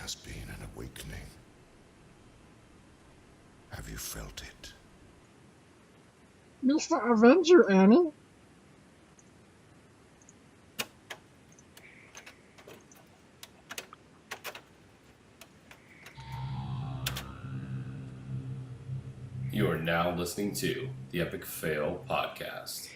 has been an awakening. Have you felt it? Mr. Avenger, Annie. You are now listening to the Epic Fail Podcast.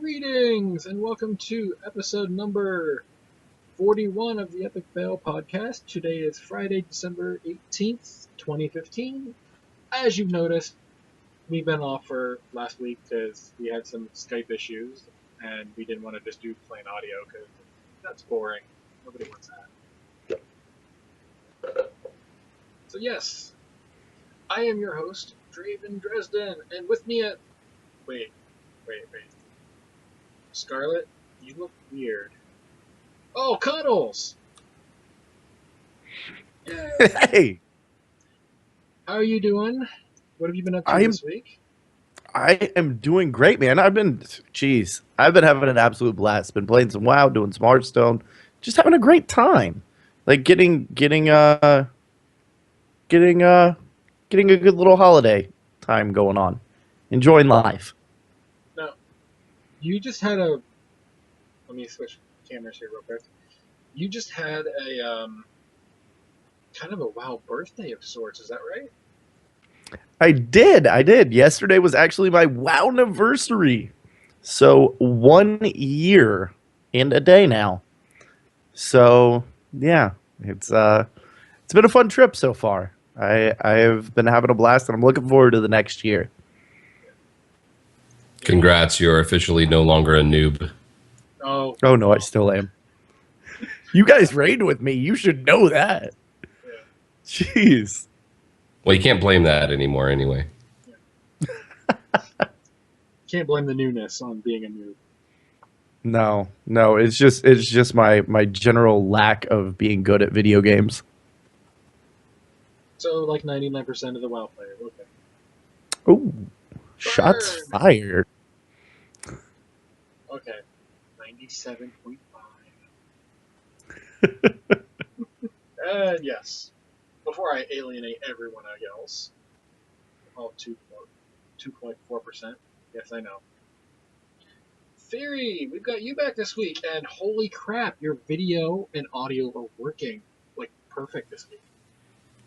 Greetings and welcome to episode number 41 of the Epic Fail Podcast. Today is Friday, December 18th, 2015. As you've noticed, we've been off for last week because we had some Skype issues and we didn't want to just do plain audio because that's boring. Nobody wants that. So yes, I am your host, Draven Dresden, and with me at... Wait. Scarlet, you look weird. Oh, Cuddles! Yay. Hey! How are you doing? What have you been up to this week? I am doing great, man. I've been having an absolute blast. Been playing some WoW, doing some Hearthstone, just having a great time. Like getting a good little holiday time going on. Enjoying life. Now, you just had a... Let me switch cameras here real quick. You just had a, kind of a WoW birthday of sorts, is that right? I did. Yesterday was actually my WoW anniversary. So 1 year and a day now. So yeah, it's been a fun trip so far. I've been having a blast and I'm looking forward to the next year. Congrats, you're officially no longer a noob. Oh no, I still am. You guys raided with me. You should know that. Yeah. Jeez. Well, you can't blame that anymore anyway. Can't blame the newness on being a noob. No, it's just my general lack of being good at video games. So, like 99% of the WoW players, okay. Oh, shots fired. Okay, 97.5. And yes, before I alienate everyone else, all 2.4%. Yes, I know. Theory, we've got you back this week, and holy crap, your video and audio are working like perfect this week.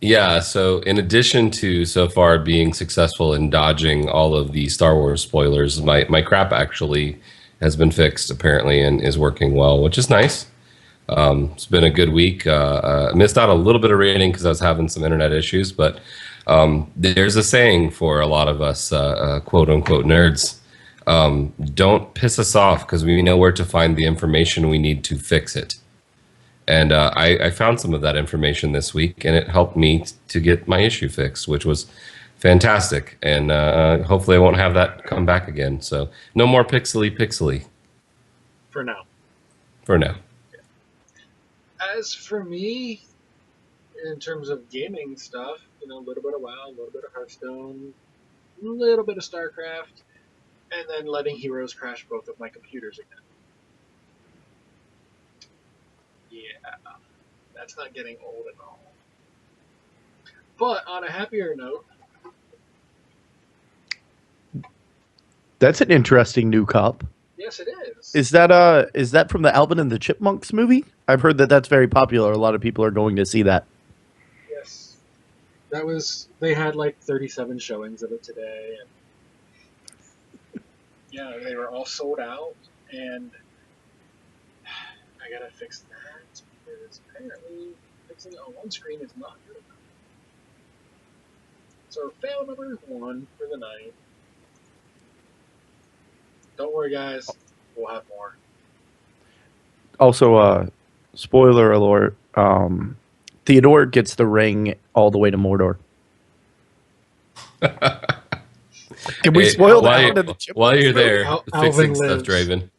Yeah, so in addition to so far being successful in dodging all of the Star Wars spoilers, my crap actually has been fixed apparently and is working well, which is nice. It's been a good week. Missed out a little bit of rating because I was having some internet issues, but there's a saying for a lot of us quote unquote nerds. Don't piss us off because we know where to find the information we need to fix it. And I found some of that information this week, and it helped me to get my issue fixed, which was fantastic. And hopefully I won't have that come back again. So no more pixely. For now. For now. As for me, in terms of gaming stuff, a little bit of WoW, a little bit of Hearthstone, a little bit of StarCraft, and then letting Heroes crash both of my computers again. Yeah, that's not getting old at all. But on a happier note... That's an interesting new cup. Yes, it is. Is that from the Alvin and the Chipmunks movie? I've heard that that's very popular. A lot of people are going to see that. Yes. They had like 37 showings of it today, and yeah, they were all sold out, and I gotta fix that because apparently fixing it on one screen is not good enough. So fail number 1 for the night. Don't worry, guys. We'll have more. Also, spoiler alert, Theodore gets the ring all the way to Mordor. Can we spoil that? While you're there Alvin fixing stuff, lives. Draven,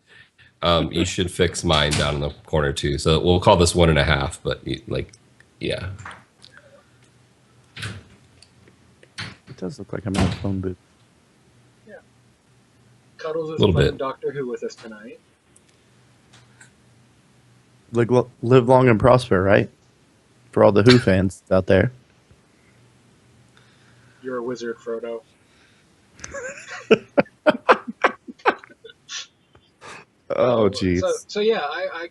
You should fix mine down in the corner too. So we'll call this 1.5, but yeah. It does look like I'm in a phone booth. Yeah. Cuddles is Little playing bit. Doctor Who with us tonight. Live long and prosper, right? For all the Who fans out there. You're a wizard, Frodo. Oh, jeez. So yeah, I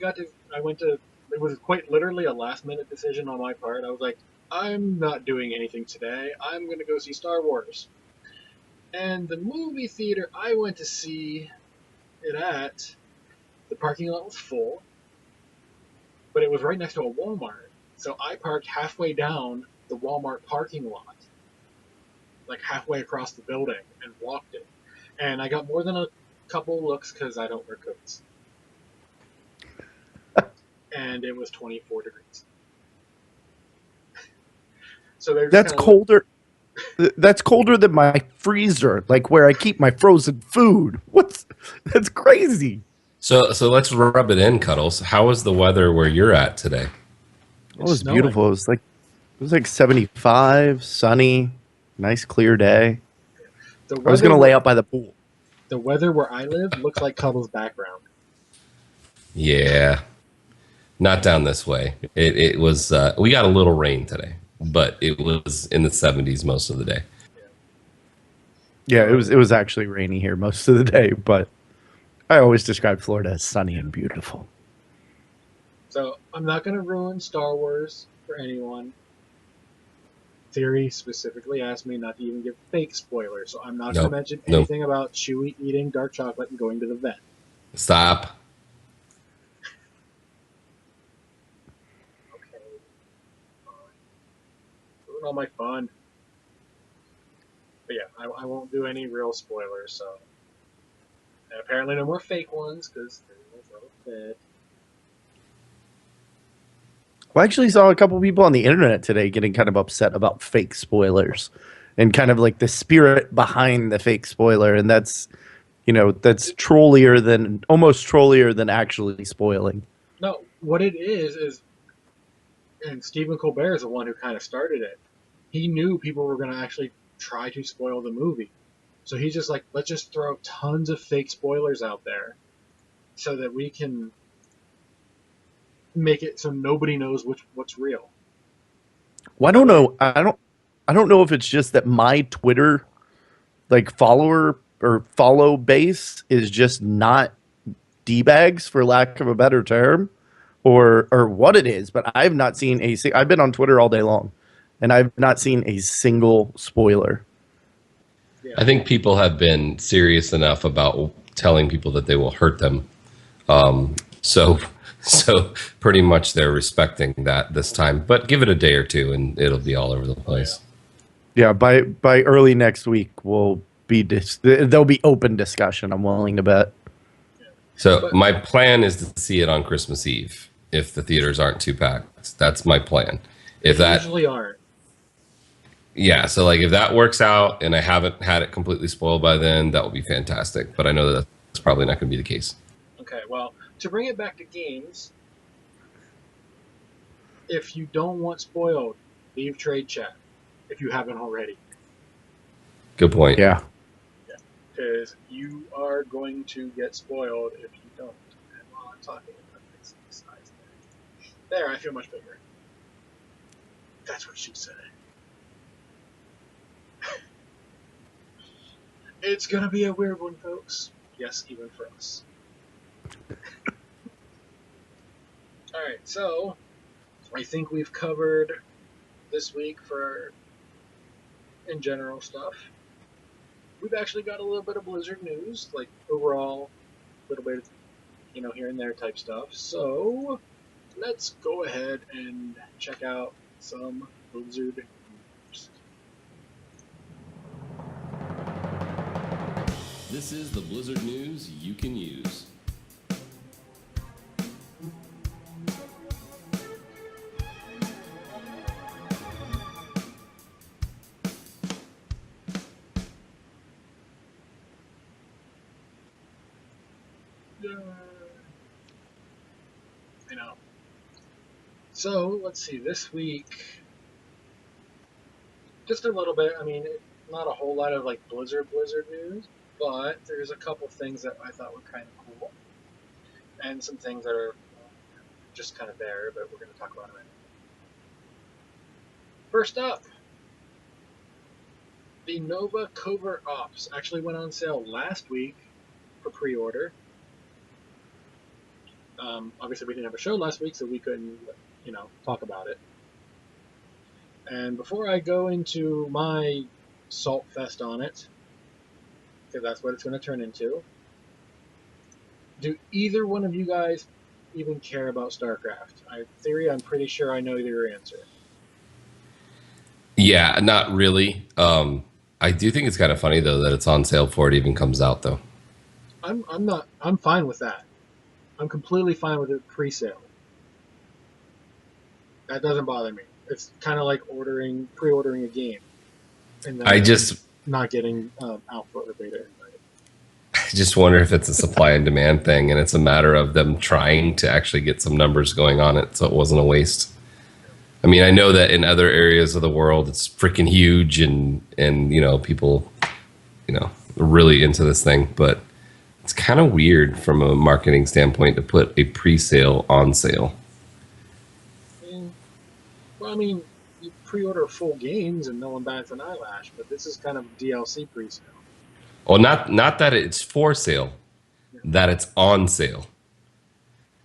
went to. It was quite literally a last minute decision on my part. I was like, I'm not doing anything today. I'm gonna go see Star Wars. And the movie theater I went to see it at, the parking lot was full, but it was right next to a Walmart. So I parked halfway down the Walmart parking lot, like halfway across the building, and walked it. And I got more than a couple looks because I don't wear coats. And it was 24 degrees. So they're That's colder. That's colder than my freezer, like where I keep my frozen food. That's crazy. So let's rub it in, Cuddles. How was the weather where you're at today? It was snowing. beautiful. It was like 75, sunny, nice clear day. I was gonna lay out by the pool. The weather where I live looks like Cuddle's background. Yeah. Not down this way. It was we got a little rain today, but it was in the 70s most of the day. Yeah, it was actually rainy here most of the day, but I always describe Florida as sunny and beautiful. So I'm not going to ruin Star Wars for anyone. Theory specifically asked me not to even give fake spoilers, so I'm not going to mention anything about Chewie eating dark chocolate and going to the vet. Stop. Okay. Fine. Ruin all my fun. But yeah, I won't do any real spoilers, so. And apparently no more fake ones, because there was a little bit. Well, I actually saw a couple people on the internet today getting kind of upset about fake spoilers and kind of like the spirit behind the fake spoiler. And that's almost trollier than actually spoiling. No, what it is, and Stephen Colbert is the one who kind of started it. He knew people were going to actually try to spoil the movie. So he's just like, let's just throw tons of fake spoilers out there so that we can make it so nobody knows what's real. Well, I don't know. I don't know if it's just that my Twitter follower or follow base is just not D-bags, for lack of a better term, or what it is, but I've not seen I've been on Twitter all day long and I've not seen a single spoiler. Yeah. I think people have been serious enough about telling people that they will hurt them. So pretty much they're respecting that this time, but give it a day or two and it'll be all over the place. Yeah, by early next week there'll be open discussion. I'm willing to bet. So my plan is to see it on Christmas Eve if the theaters aren't too packed. That's my plan. If that usually aren't. Yeah, so if that works out and I haven't had it completely spoiled by then, that will be fantastic. But I know that that's probably not going to be the case. Okay, well, to bring it back to games, if you don't want spoiled, leave trade chat if you haven't already. Good point. Yeah. Because you are going to get spoiled if you don't. And while I'm talking, I'm fixing the size there. I feel much bigger. That's what she said. It's gonna be a weird one, folks. Yes, even for us. Alright, so I think we've covered this week for in general stuff. We've actually got a little bit of Blizzard news, overall, a little bit, here and there type stuff. So let's go ahead and check out some Blizzard news. This is the Blizzard news you can use. you know. So let's see. This week, just a little bit. I mean, not a whole lot of like Blizzard news, but there's a couple things that I thought were kind of cool, and some things that are just kind of there, but we're going to talk about them. First up, the Nova Covert Ops actually went on sale last week for pre-order. Obviously, we didn't have a show last week, so we couldn't, talk about it. And before I go into my salt fest on it, because that's what it's going to turn into, do either one of you guys even care about StarCraft? Theory, I'm pretty sure I know your answer. Yeah, not really. I do think it's kind of funny though that it's on sale before it even comes out, though. I'm fine with that. I'm completely fine with it pre-sale. That doesn't bother me. It's kind of like pre-ordering a game, and then not getting alpha or beta invite. I just wonder if it's a supply and demand thing, and it's a matter of them trying to actually get some numbers going on it, so it wasn't a waste. I mean, I know that in other areas of the world, it's freaking huge, and people, are really into this thing, but it's kind of weird from a marketing standpoint to put a pre-sale on sale. Well, you pre-order full games and no one bats an eyelash, but this is kind of DLC pre-sale. Well, not that it's for sale, that it's on sale.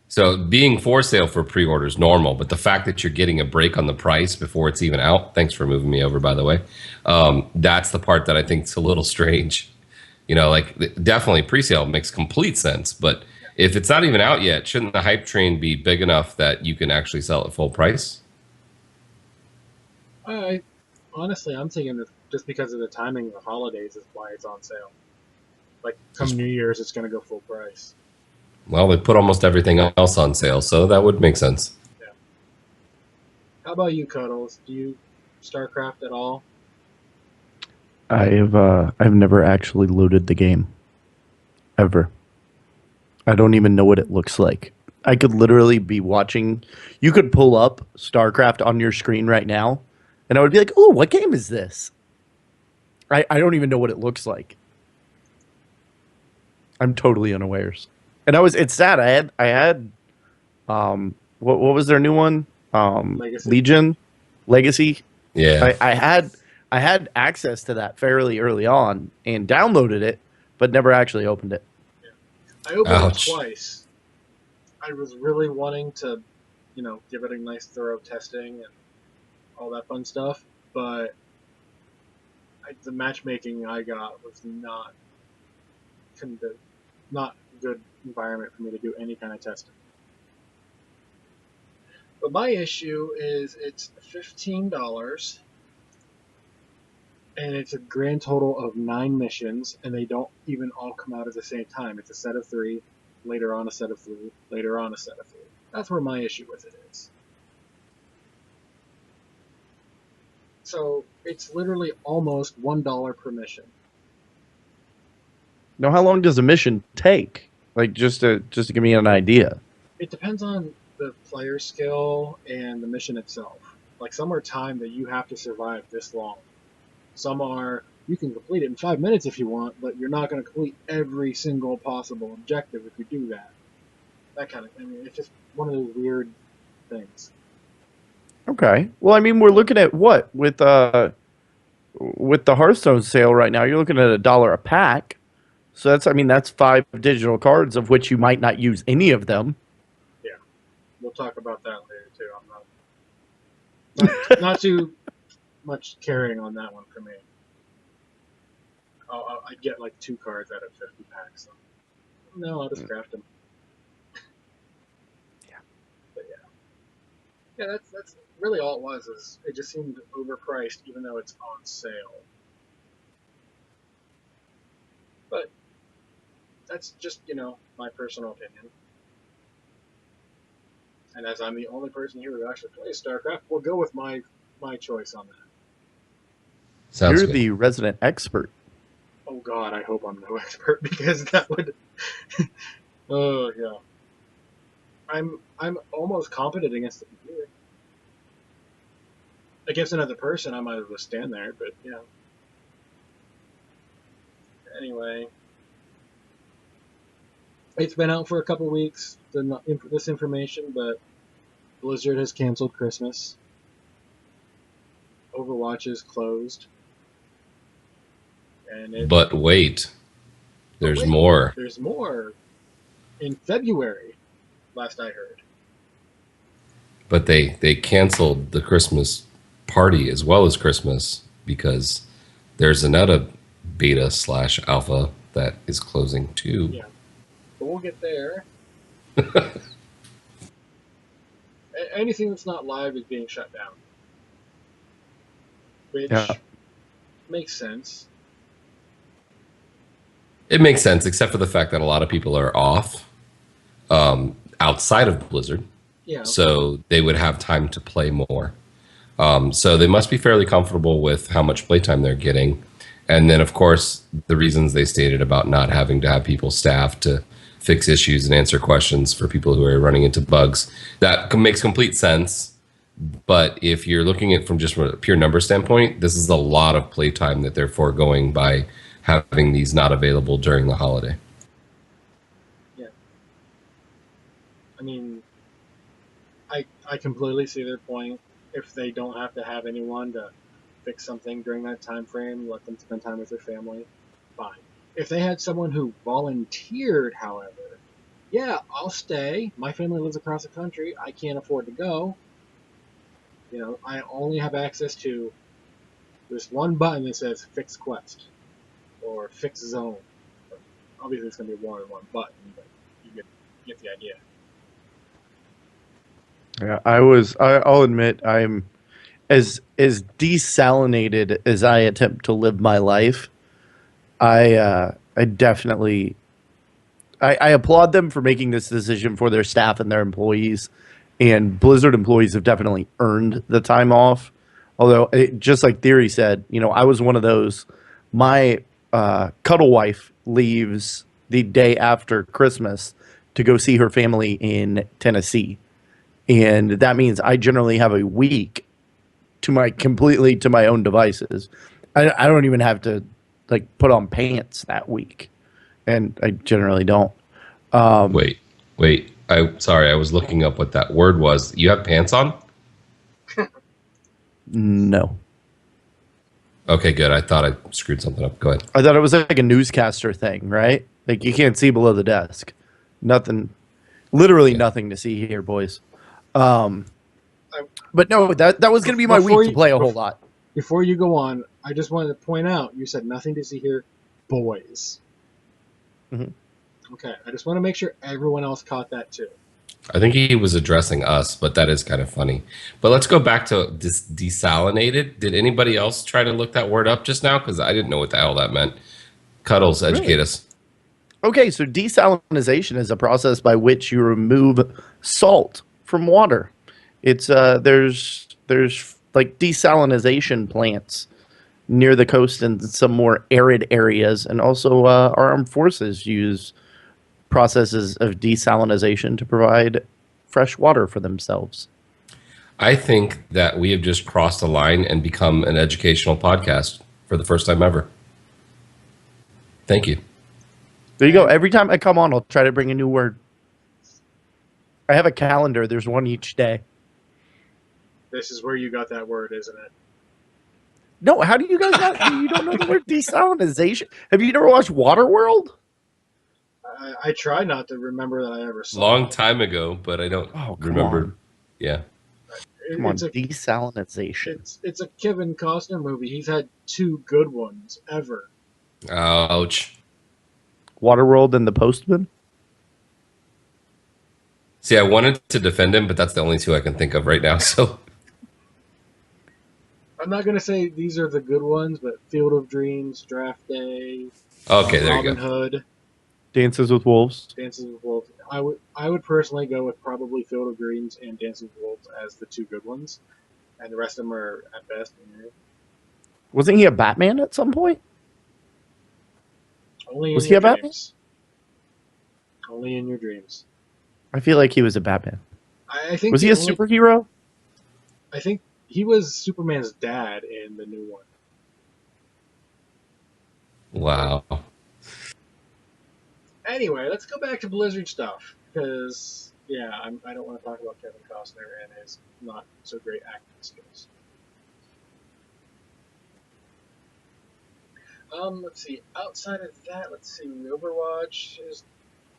So being for sale for pre-order is normal, but the fact that you're getting a break on the price before it's even out, thanks for moving me over, by the way, that's the part that I think is a little strange. Definitely pre-sale makes complete sense, but if it's not even out yet, shouldn't the hype train be big enough that you can actually sell at full price? Honestly, I'm thinking that just because of the timing of the holidays is why it's on sale. Like, come New Year's, it's going to go full price. Well, they put almost everything else on sale, so that would make sense. Yeah. How about you, Cuddles? Do you StarCraft at all? I've never actually loaded the game. Ever. I don't even know what it looks like. I could literally be watching. You could pull up StarCraft on your screen right now, and I would be like, "Oh, what game is this?" I don't even know what it looks like. I'm totally unawares. And it's sad. I had what was their new one? Legacy. Legion, Legacy. Yeah. I had access to that fairly early on and downloaded it, but never actually opened it. Yeah. I opened it twice. I was really wanting to, give it a nice thorough testing and all that fun stuff, but the matchmaking I got was not good environment for me to do any kind of testing. But my issue is it's $15, and it's a grand total of 9 missions, and they don't even all come out at the same time. It's a set of 3, later on a set of 3, later on a set of 3. That's where my issue with it is. So it's literally almost $1 per mission. Now, how long does a mission take? Like, just to give me an idea. It depends on the player skill and the mission itself. Like, some are timed that you have to survive this long. Some are, you can complete it in 5 minutes if you want, but you're not going to complete every single possible objective if you do that. That kind of thing. It's just one of those weird things. Okay. Well, we're looking at what? With the Hearthstone sale right now, you're looking at $1 a pack. So that's 5 digital cards, of which you might not use any of them. Yeah. We'll talk about that later, too. I'm not too much carrying on that one for me. I get like 2 cards out of 50 packs. So. No, I'll just craft them. Yeah. But yeah, that's really all it was. Is it just seemed overpriced, even though it's on sale. But that's just my personal opinion. And as I'm the only person here who actually plays StarCraft, we'll go with my choice on that. Sounds You're good. the resident expert. Oh God, I hope I'm no expert, because that would. Oh yeah. I'm almost competent against the computer. Against another person, I might as well stand there, but you know. Anyway, it's been out for a couple weeks. This information, but Blizzard has canceled Christmas. Overwatch is closed, and But wait, there's wait, more. There's more in February. Last I heard. But they canceled the Christmas party as well as Christmas because there's another beta/alpha that is closing too. Yeah, but we'll get there. Anything that's not live is being shut down, which makes sense. It makes sense, except for the fact that a lot of people are off outside of Blizzard, Yeah. so they would have time to play more. So they must be fairly comfortable with how much playtime they're getting. And then, of course, the reasons they stated about not having to have people staffed to fix issues and answer questions for people who are running into bugs. That makes complete sense. But if you're looking at it from just a pure number standpoint, this is a lot of playtime that they're foregoing by having these not available during the holiday. Yeah. I mean, I completely see their point. If they don't have to have anyone to fix something during that time frame, let them spend time with their family, fine. If they had someone who volunteered, however, yeah, I'll stay. My family lives across the country. I can't afford to go. You know, I only have access to this one button that says Fix Quest or Fix Zone. Obviously, it's going to be more than one button, but you get the idea. Yeah, I'll admit I'm as desalinated as I attempt to live my life. I definitely I applaud them for making this decision for their staff and their employees. And Blizzard employees have definitely earned the time off. Although, just like Theory said, you know, I was one of those. My cuddle wife leaves the day after Christmas to go see her family in Tennessee. And that means I generally have a week completely to my own devices. I don't even have to like put on pants that week, and I generally don't. Wait. Sorry, I was looking up what that word was. You have pants on? No. Okay, good. I thought I screwed something up. Go ahead. I thought it was like a newscaster thing, right? Like you can't see below the desk. Nothing, literally nothing to see here, boys. But no, that was going to be my week to play a whole lot. Before you go on, I just wanted to point out, you said nothing to see here, boys. Mm-hmm. Okay, I just want to make sure everyone else caught that too. I think he was addressing us, but that is kind of funny. But let's go back to desalinated. Did anybody else try to look that word up just now? Because I didn't know what the hell that meant. Cuddles, educate us. Okay, so desalinization is a process by which you remove salt from water. It's there's like desalinization plants near the coast and some more arid areas, and also our armed forces use processes of desalinization to provide fresh water for themselves. I think that we have just crossed a line and become an educational podcast for the first time ever. Thank you. There you go. Every time I come on, I'll try to bring a new word. I have a calendar. There's one each day. This is where you got that word, isn't it? No, how do you guys not? You don't know the word desalinization? Have you never watched Waterworld? I try not to remember that I ever saw Long it. time ago, but I don't remember. On. Yeah. Come on, desalinization. It's a Kevin Costner movie. He's had two good ones ever. Ouch. Waterworld and The Postman? See, I wanted to defend him, but that's the only two I can think of right now. So I'm not going to say these are the good ones, but Field of Dreams, Draft Day, okay, there Robin you go. Hood, Dances with Wolves. Dances with Wolves. I would personally go with probably Field of Dreams and Dances with Wolves as the two good ones, and the rest of them are at best. Wasn't he a Batman at some point? Only Was in he your a Batman? dreams. Only in your dreams. I feel like he was a Batman. I think Was he a superhero? I think he was Superman's dad in the new one. Wow. Anyway, let's go back to Blizzard stuff because I don't want to talk about Kevin Costner and his not so great acting skills. Let's see. Outside of that, let's see. Overwatch is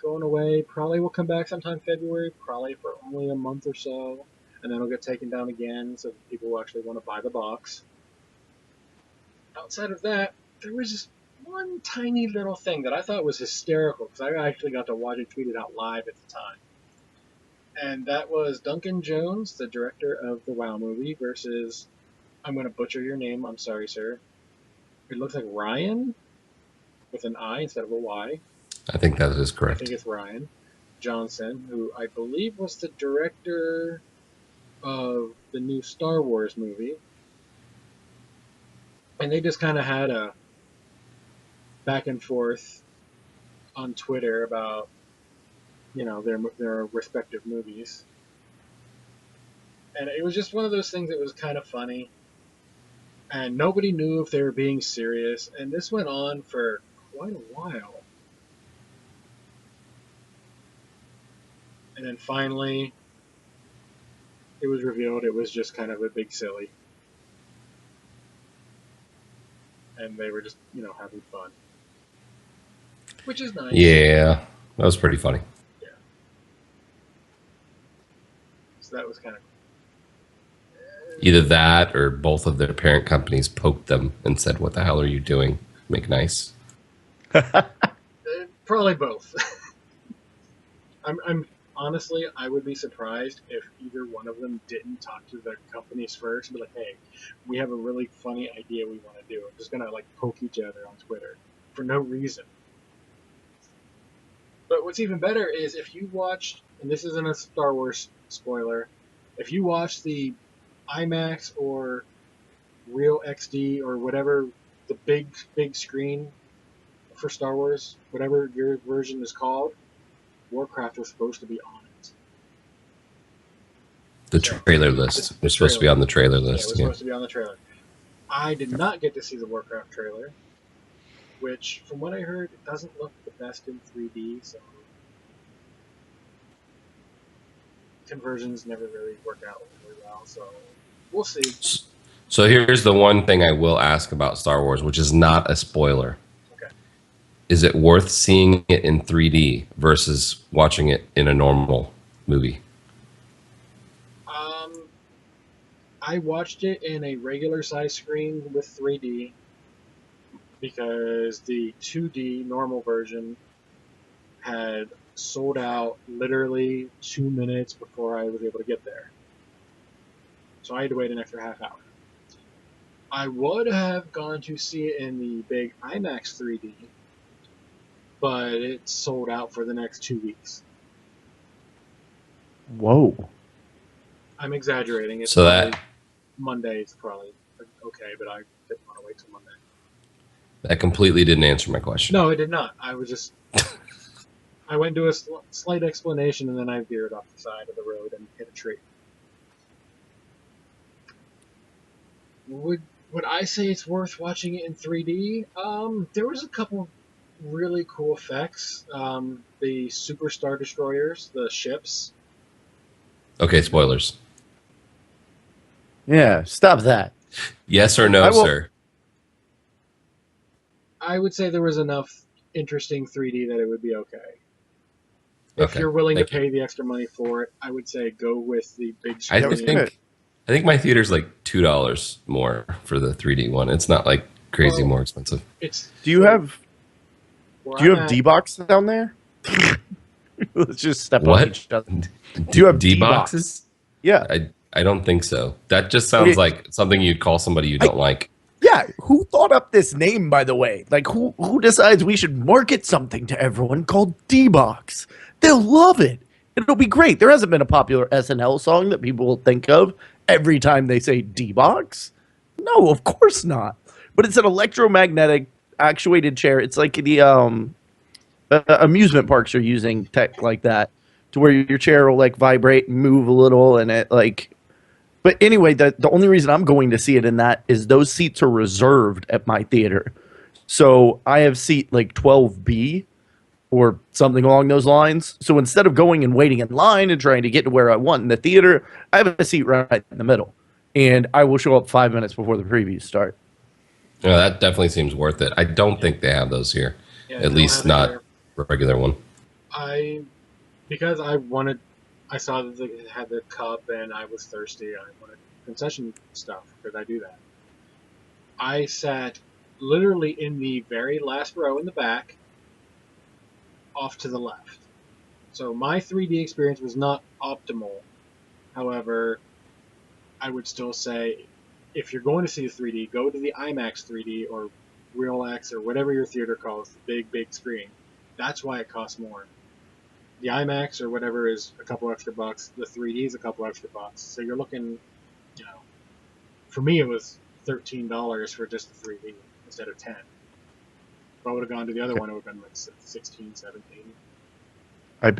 going away. Probably will come back sometime February. Probably for only a month or so, and then it'll get taken down again, so people will actually want to buy the box. Outside of that, there was just one tiny little thing that I thought was hysterical because I actually got to watch it tweeted out live at the time, and that was Duncan Jones, the director of the WoW movie, versus I'm going to butcher your name. I'm sorry, sir. It looks like Ryan with an I instead of a Y. I think that is I correct. think it's Ryan Johnson, who I believe was the director of the new Star Wars movie. And they just kind of had a back and forth on Twitter about, their respective movies. And it was just one of those things that was kind of funny. And nobody knew if they were being serious. And this went on for quite a while. And then finally, it was revealed it was just kind of a big silly. And they were just, having fun. Which is nice. Yeah, that was pretty funny. Yeah. So that was kind of... Either that or both of their parent companies poked them and said, "What the hell are you doing? Make nice." Probably both. I'm honestly, I would be surprised if either one of them didn't talk to the companies first and be like, "Hey, we have a really funny idea we want to do. I'm just gonna poke each other on Twitter for no reason." But what's even better is if you watched, and this isn't a Star Wars spoiler, if you watch the IMAX or Real XD or whatever the big screen for Star Wars, whatever your version is called, Warcraft was supposed to be on it. The trailer list. We're supposed to be on the trailer Yeah, it list. was Yeah. supposed to be on the trailer. I did not get to see the Warcraft trailer, which, from what I heard, it doesn't look the best in 3D, so conversions never really work out really well, so we'll see. So here's the one thing I will ask about Star Wars, which is not a spoiler. Okay. Is it worth seeing it in 3D versus watching it in a normal movie? I watched it in a regular size screen with 3D because the 2D normal version had sold out literally 2 minutes before I was able to get there. So I had to wait an extra half hour. I would have gone to see it in the big IMAX 3D, but it sold out for the next 2 weeks. Whoa. I'm exaggerating. It's So probably that Monday is probably okay, but I didn't want to wait till Monday. that completely didn't answer my question. No, it did not. I was just... I went to a slight explanation, and then I veered off the side of the road and hit a tree. Would I say it's worth watching it in 3D? There was a couple really cool effects. The Super Star Destroyers, the ships. Okay, spoilers. Yeah, stop that. Yes or no, I will- sir? I would say there was enough interesting 3D that it would be okay. If Okay, you're willing to thank you. pay the extra money for it, I would say go with the big I screen. think my theater's like $2 more for the 3D one. It's not like crazy Well, more expensive. It's Do you have where I'm at- D-Box down there? Let's just step What? on each other. Do you have D D-Box? boxes? Yeah. I don't think so. That just sounds It- like something you'd call somebody you don't like. Yeah, who thought up this name, by the way? Like, who decides we should market something to everyone called D-Box? They'll love it. It'll be great. There hasn't been a popular SNL song that people will think of every time they say D-Box. No, of course not. But it's an electromagnetic actuated chair. It's like the amusement parks are using tech like that to where your chair will like vibrate and move a little, and it like. But anyway, the only reason I'm going to see it in that is those seats are reserved at my theater. So I have seat like 12B or something along those lines. So instead of going and waiting in line and trying to get to where I want in the theater, I have a seat right in the middle. And I will show up 5 minutes before the previews start. Yeah, that definitely seems worth it. I don't think they have those here. Yeah, At least not a regular one. Because I saw that they had the cup and I was thirsty. I wanted concession stuff because I do that. I sat literally in the very last row in the back, off to the left. So my 3D experience was not optimal. However, I would still say if you're going to see the 3D, go to the IMAX 3D or Real X or whatever your theater calls the big screen. That's why it costs more. The IMAX or whatever is a couple extra bucks. The 3D is a couple extra bucks. So you're looking, for me it was $13 for just the 3D instead of 10. If I would have gone to the other one, it would have been like 16, 17. I'm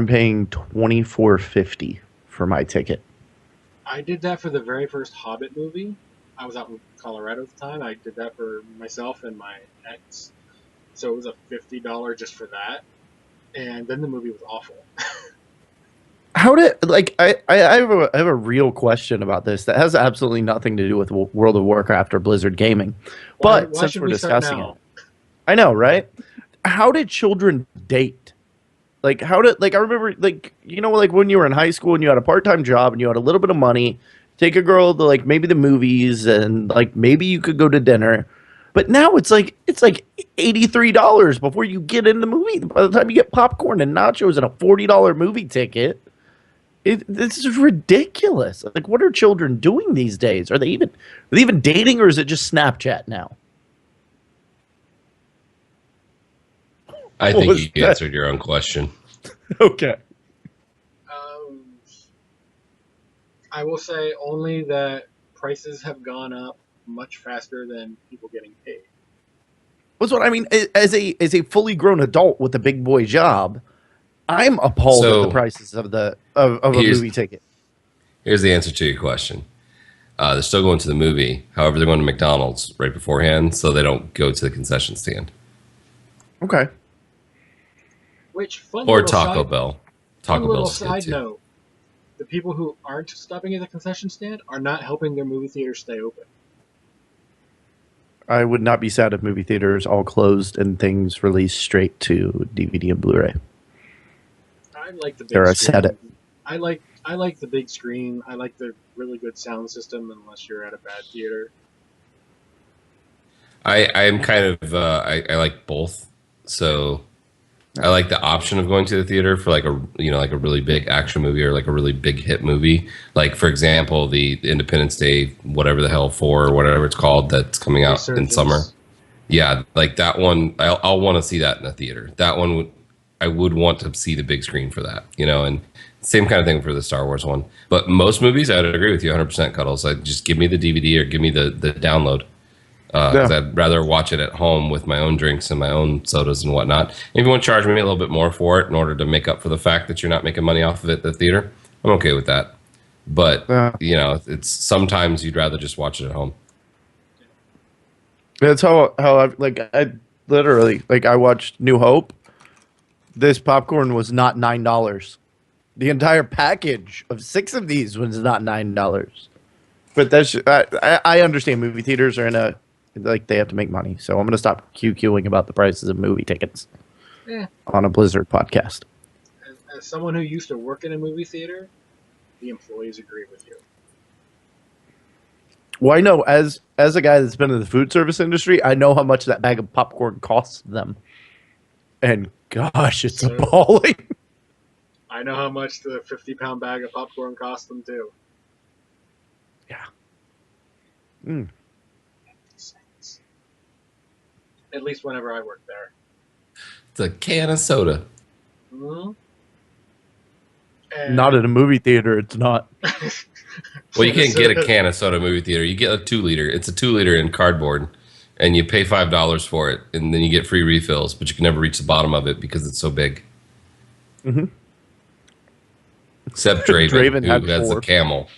paying $24.50 for my ticket. I did that for the very first Hobbit movie. I was out in Colorado at the time. I did that for myself and my ex. So it was a $50 just for that. And then the movie was awful. How did I have a real question about this that has absolutely nothing to do with World of Warcraft or Blizzard Gaming, but why since should we're we start discussing now? it, I know, right? How did children date? Like I remember like when you were in high school and you had a part-time job and you had a little bit of money, take a girl to like maybe the movies and like maybe you could go to dinner. But now it's like $83 before you get in the movie. By the time you get popcorn and nachos and a $40 movie ticket, this is ridiculous. Like, what are children doing these days? Are they even dating, or is it just Snapchat now? I think you answered your own question. Okay. I will say only that prices have gone up much faster than people getting paid. That's what I mean. As a fully grown adult with a big boy job, I'm appalled at the prices of a movie ticket. Here's the answer to your question. They're still going to the movie. However, they're going to McDonald's right beforehand, so they don't go to the concession stand. Okay. Or Taco Bell. Taco Bell's good side too. note: the people who aren't stopping at the concession stand are not helping their movie theaters stay open. I would not be sad if movie theaters all closed and things released straight to DVD and Blu-ray. I like the big There, I screen. said it. I like the big screen. I like the really good sound system, unless you're at a bad theater. I'm kind of I like both. So I like the option of going to the theater for like a really big action movie or like a really big hit movie. Like for example, the Independence Day, whatever the hell 4 or whatever it's called, that's coming out in summer. Yeah, like that one, I'll want to see that in a theater. That one I would want to see the big screen for that, and same kind of thing for the Star Wars one. But most movies, I'd agree with you 100%, Cuddles. Like just give me the DVD or give me the download. Because I'd rather watch it at home with my own drinks and my own sodas and whatnot. And if you want to charge me a little bit more for it in order to make up for the fact that you're not making money off of it at the theater, I'm okay with that. But, it's sometimes you'd rather just watch it at home. That's how I literally, I watched New Hope. This popcorn was not $9. The entire package of 6 of these was not $9. But that's, I understand movie theaters are in a, they have to make money. So I'm going to stop QQing about the prices of movie tickets on a Blizzard podcast. As someone who used to work in a movie theater, the employees agree with you. Well, I know as a guy that's been in the food service industry, I know how much that bag of popcorn costs them. And gosh, it's appalling. I know how much the 50-pound bag of popcorn cost them too. Yeah. Mm. At least whenever I worked there. It's a can of soda. Mm-hmm. Not at a movie theater, it's not. Well, you can't get a can of soda movie theater. You get a 2-liter. It's a 2-liter in cardboard, and you pay $5 for it, and then you get free refills, but you can never reach the bottom of it because it's so big. Mm-hmm. Except Draven, Draven who had has a 4. camel,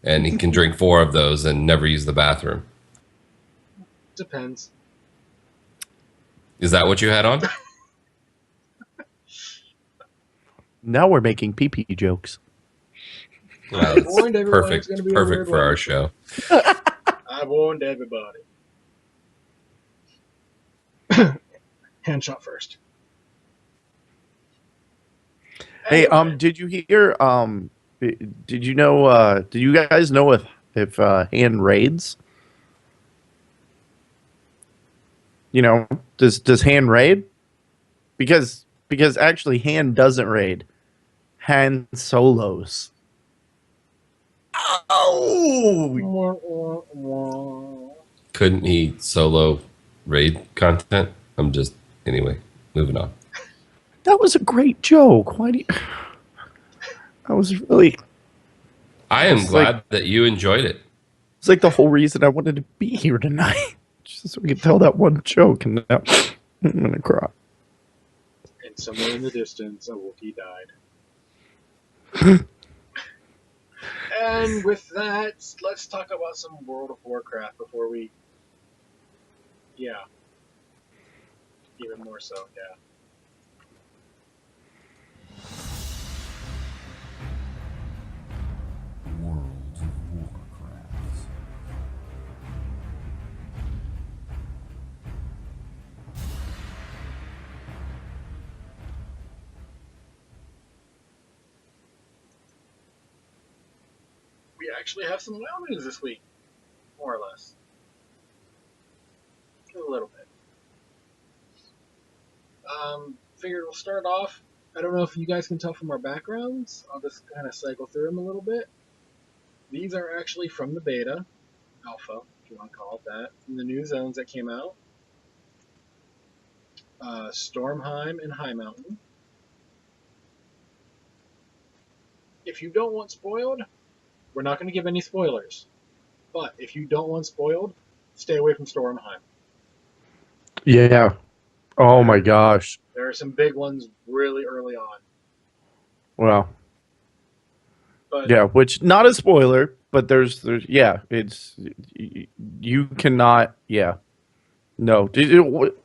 and he can drink 4 of those and never use the bathroom. Depends. Is that what you had on? Now we're making pee-pee jokes. Well, I warned everyone it's perfect, going to be a perfect weird for one our this show. week. I warned everybody. Hand shot first. Hey, Anyway, did you hear? Did you know? Do you guys know if hand raids? You know, does hand raid? Because actually, hand doesn't raid. Hand solos. Oh, wah, wah, wah. Couldn't he solo raid content? Anyway, moving on. that was a great joke. Why do you? I was really. I am It's like glad that you enjoyed it. it's like the whole reason I wanted to be here tonight, just so we could tell that one joke, and now I'm gonna cry. And somewhere in the distance, a Wookiee died. And with that, let's talk about some World of Warcraft before we. Yeah. Even more so, yeah. World of Warcraft. We actually have some WoW news this week. More or less. A little bit. Figured we'll start off. I don't know if you guys can tell from our backgrounds. I'll just kind of cycle through them a little bit. These are actually from the beta, alpha, if you want to call it that, from the new zones that came out. Stormheim and High Mountain. If you don't want spoiled, we're not going to give any spoilers. But if you don't want spoiled, stay away from Stormheim. Yeah. Oh my gosh. There are some big ones really early on. Well. But Yeah, which not a spoiler, but there's yeah, it's you cannot no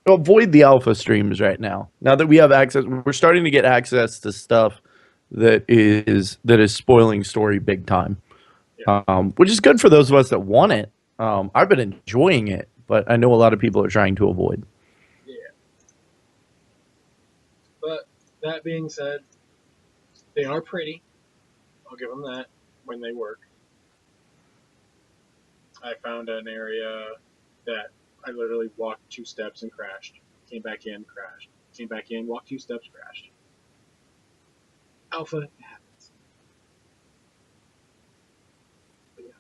avoid the alpha streams right now. Now that we have access, we're starting to get access to stuff that is spoiling story big time, which is good for those of us that want it. I've been enjoying it, but I know a lot of people are trying to avoid. yeah. But that being said, they are pretty. I'll give them that when they work. I found an area that I literally walked 2 steps and crashed. Came back in, crashed. Came back in, walked 2 steps, crashed. Alpha, it happens. But yeah,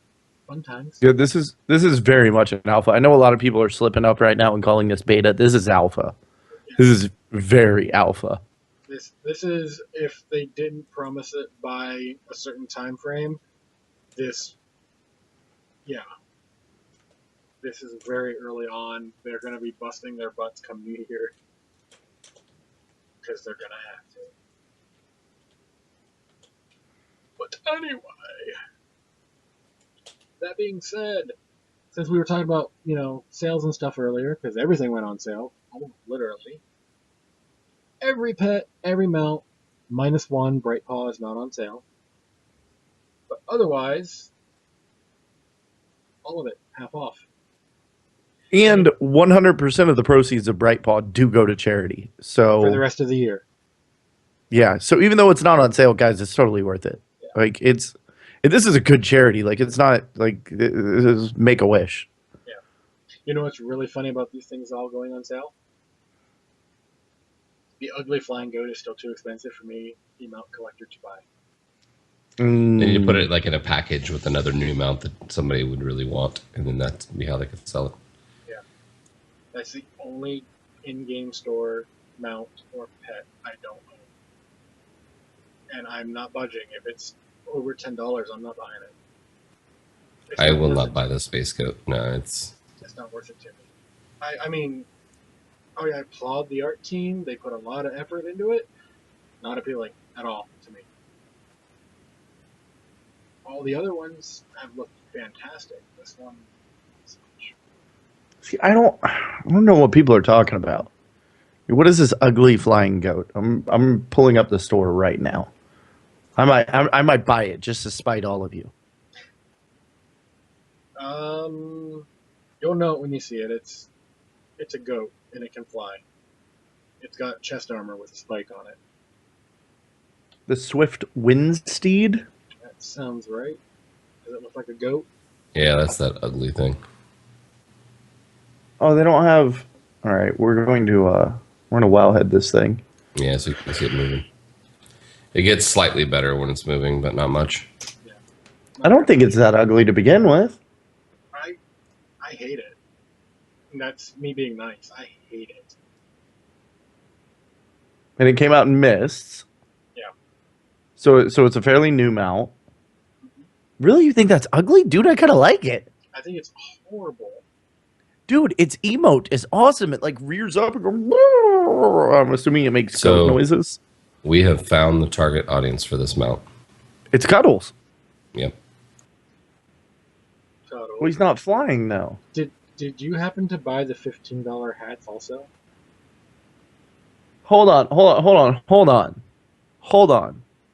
fun times. Yeah, this is very much an alpha. I know a lot of people are slipping up right now and calling this beta. This is alpha. This is very alpha. This is if they didn't promise it by a certain time frame. This is very early on. They're going to be busting their butts come New Year because they're going to have to. But anyway, that being said, since we were talking about sales and stuff earlier, because everything went on sale, literally. Every pet, every mount, -1 Bright Paw is not on sale. But otherwise, all of it, half off. And 100% of the proceeds of Brightpaw do go to charity. So For the rest of the year. yeah, so even though it's not on sale, guys, it's totally worth it. Yeah. Like this is a good charity. Like it's not like this is Make-A-Wish. Yeah. You know what's really funny about these things all going on sale? The ugly flying goat is still too expensive for me, the mount collector, to buy. They need to put it like in a package with another new mount that somebody would really want, and then that's be how they could sell it. Yeah. That's the only in-game store mount or pet I don't own. And I'm not budging. If it's over $10, I'm not buying it. I will not buy the space goat. No, it's not worth it to me. I mean, I applaud the art team. They put a lot of effort into it. Not appealing at all to me. all the other ones have looked fantastic. This one, See, I don't know what people are talking about. What is this ugly flying goat? I'm pulling up the store right now. I might buy it just to spite all of you. you'll know it when you see it. It's a goat and it can fly. It's got chest armor with a spike on it. The Swift Wind Steed? That sounds right. Does it look like a goat? Yeah, that's that ugly thing. Oh, they don't have. All right, we're going to wowhead this thing. Yeah, so you can see it moving. It gets slightly better when it's moving, but not much. Yeah. I don't think it's that ugly to begin with. I hate it. And that's me being nice. I hate it. And it came out in mists. Yeah. So it's a fairly new mount. Really, you think that's ugly, dude? I kind of like it. I think it's horrible. Dude, its emote is awesome. It like rears up and goes. "Whoa." I'm assuming it makes goat noises. We have found the target audience for this mount. It's Cuddles. Yep. Cuddle. Well, he's not flying though. Did you happen to buy the $15 hats also? Hold on.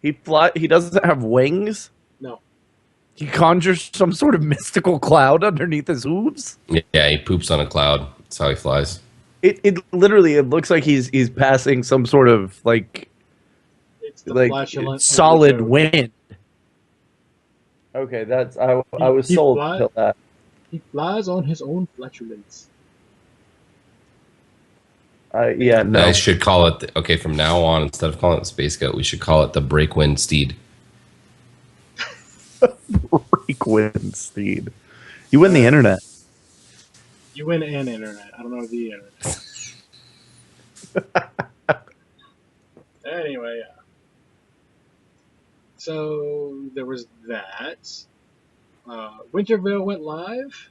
He doesn't have wings. No. He conjures some sort of mystical cloud underneath his hooves. Yeah, he poops on a cloud. That's how he flies. It literally looks like he's passing some sort of like flatulent solid goat. wind. Okay, that's I was he sold fly- till that. He flies on his own flatulence. Yeah, no. I should call it, okay, from now on, instead of calling it the Space Goat, we should call it the Breakwind Steed. Breakwind Steed. You win the internet. You win an internet. I don't know the internet. Anyway, yeah. So there was that. Wintervale went live.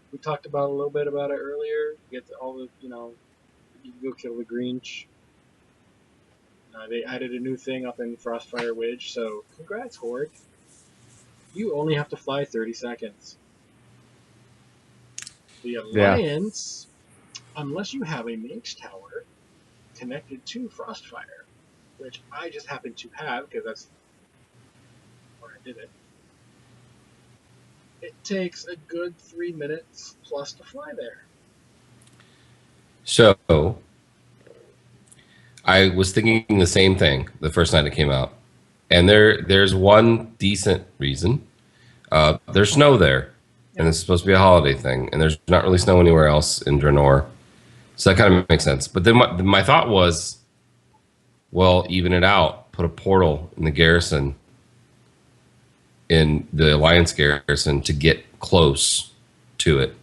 We talked about a little bit about it earlier. You get all the, you can go kill the Grinch. They added a new thing up in Frostfire Ridge, so congrats, Horde. You only have to fly 30 seconds. The Alliance, unless you have a mage tower connected to Frostfire, which I just happen to have because that's where I did it. It takes a good 3 minutes plus to fly there. So, I was thinking the same thing the first night it came out. And there's one decent reason. There's snow there. And it's supposed to be a holiday thing. And there's not really snow anywhere else in Draenor. So that kind of makes sense. But then my thought was, well, even it out. Put a portal in the garrison, in the Alliance garrison, to get close to it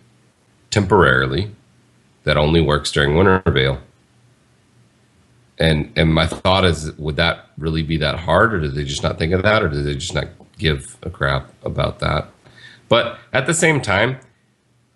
temporarily. That only works during Wintervale. And my thought is, would that really be that hard, or did they just not think of that, or did they just not give a crap about that? But at the same time,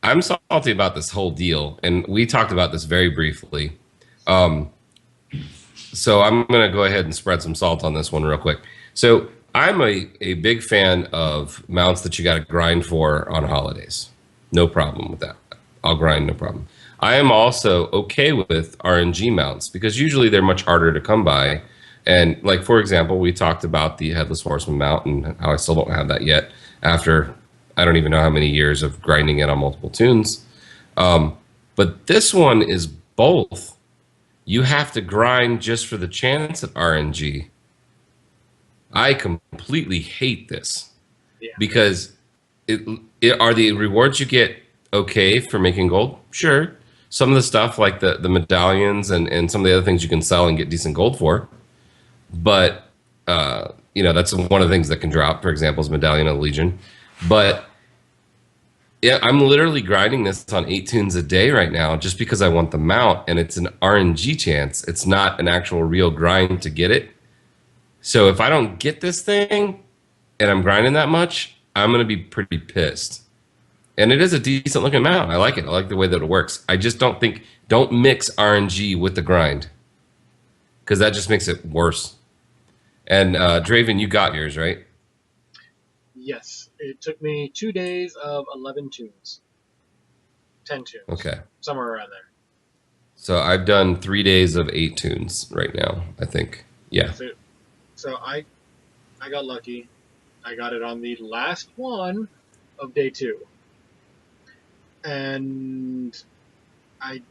I'm salty about this whole deal, and we talked about this very briefly. So I'm going to go ahead and spread some salt on this one real quick. So I'm a big fan of mounts that you got to grind for on holidays. No problem with that. I'll grind, no problem. I am also okay with RNG mounts because usually they're much harder to come by. And like, for example, we talked about the Headless Horseman mount and how I still don't have that yet after I don't even know how many years of grinding it on multiple tunes. But this one is both. You have to grind just for the chance at RNG. I completely hate this because are the rewards you get okay for making gold? Sure. Some of the stuff like the medallions and some of the other things you can sell and get decent gold for. But, that's one of the things that can drop, for example, is Medallion of the Legion. But yeah, I'm literally grinding this on 8 tunes a day right now just because I want the mount, and it's an RNG chance. It's not an actual real grind to get it. So if I don't get this thing and I'm grinding that much, I'm going to be pretty pissed. And it is a decent looking mount. I like it. I like the way that it works. I just don't mix RNG with the grind because that just makes it worse. And Draven, you got yours, right? Yes, it took me 2 days of 11 tunes, 10 tunes, Okay. somewhere around there. So I've done 3 days of 8 tunes right now, I think. Yeah. So I got lucky. I got it on the last one of day 2, and I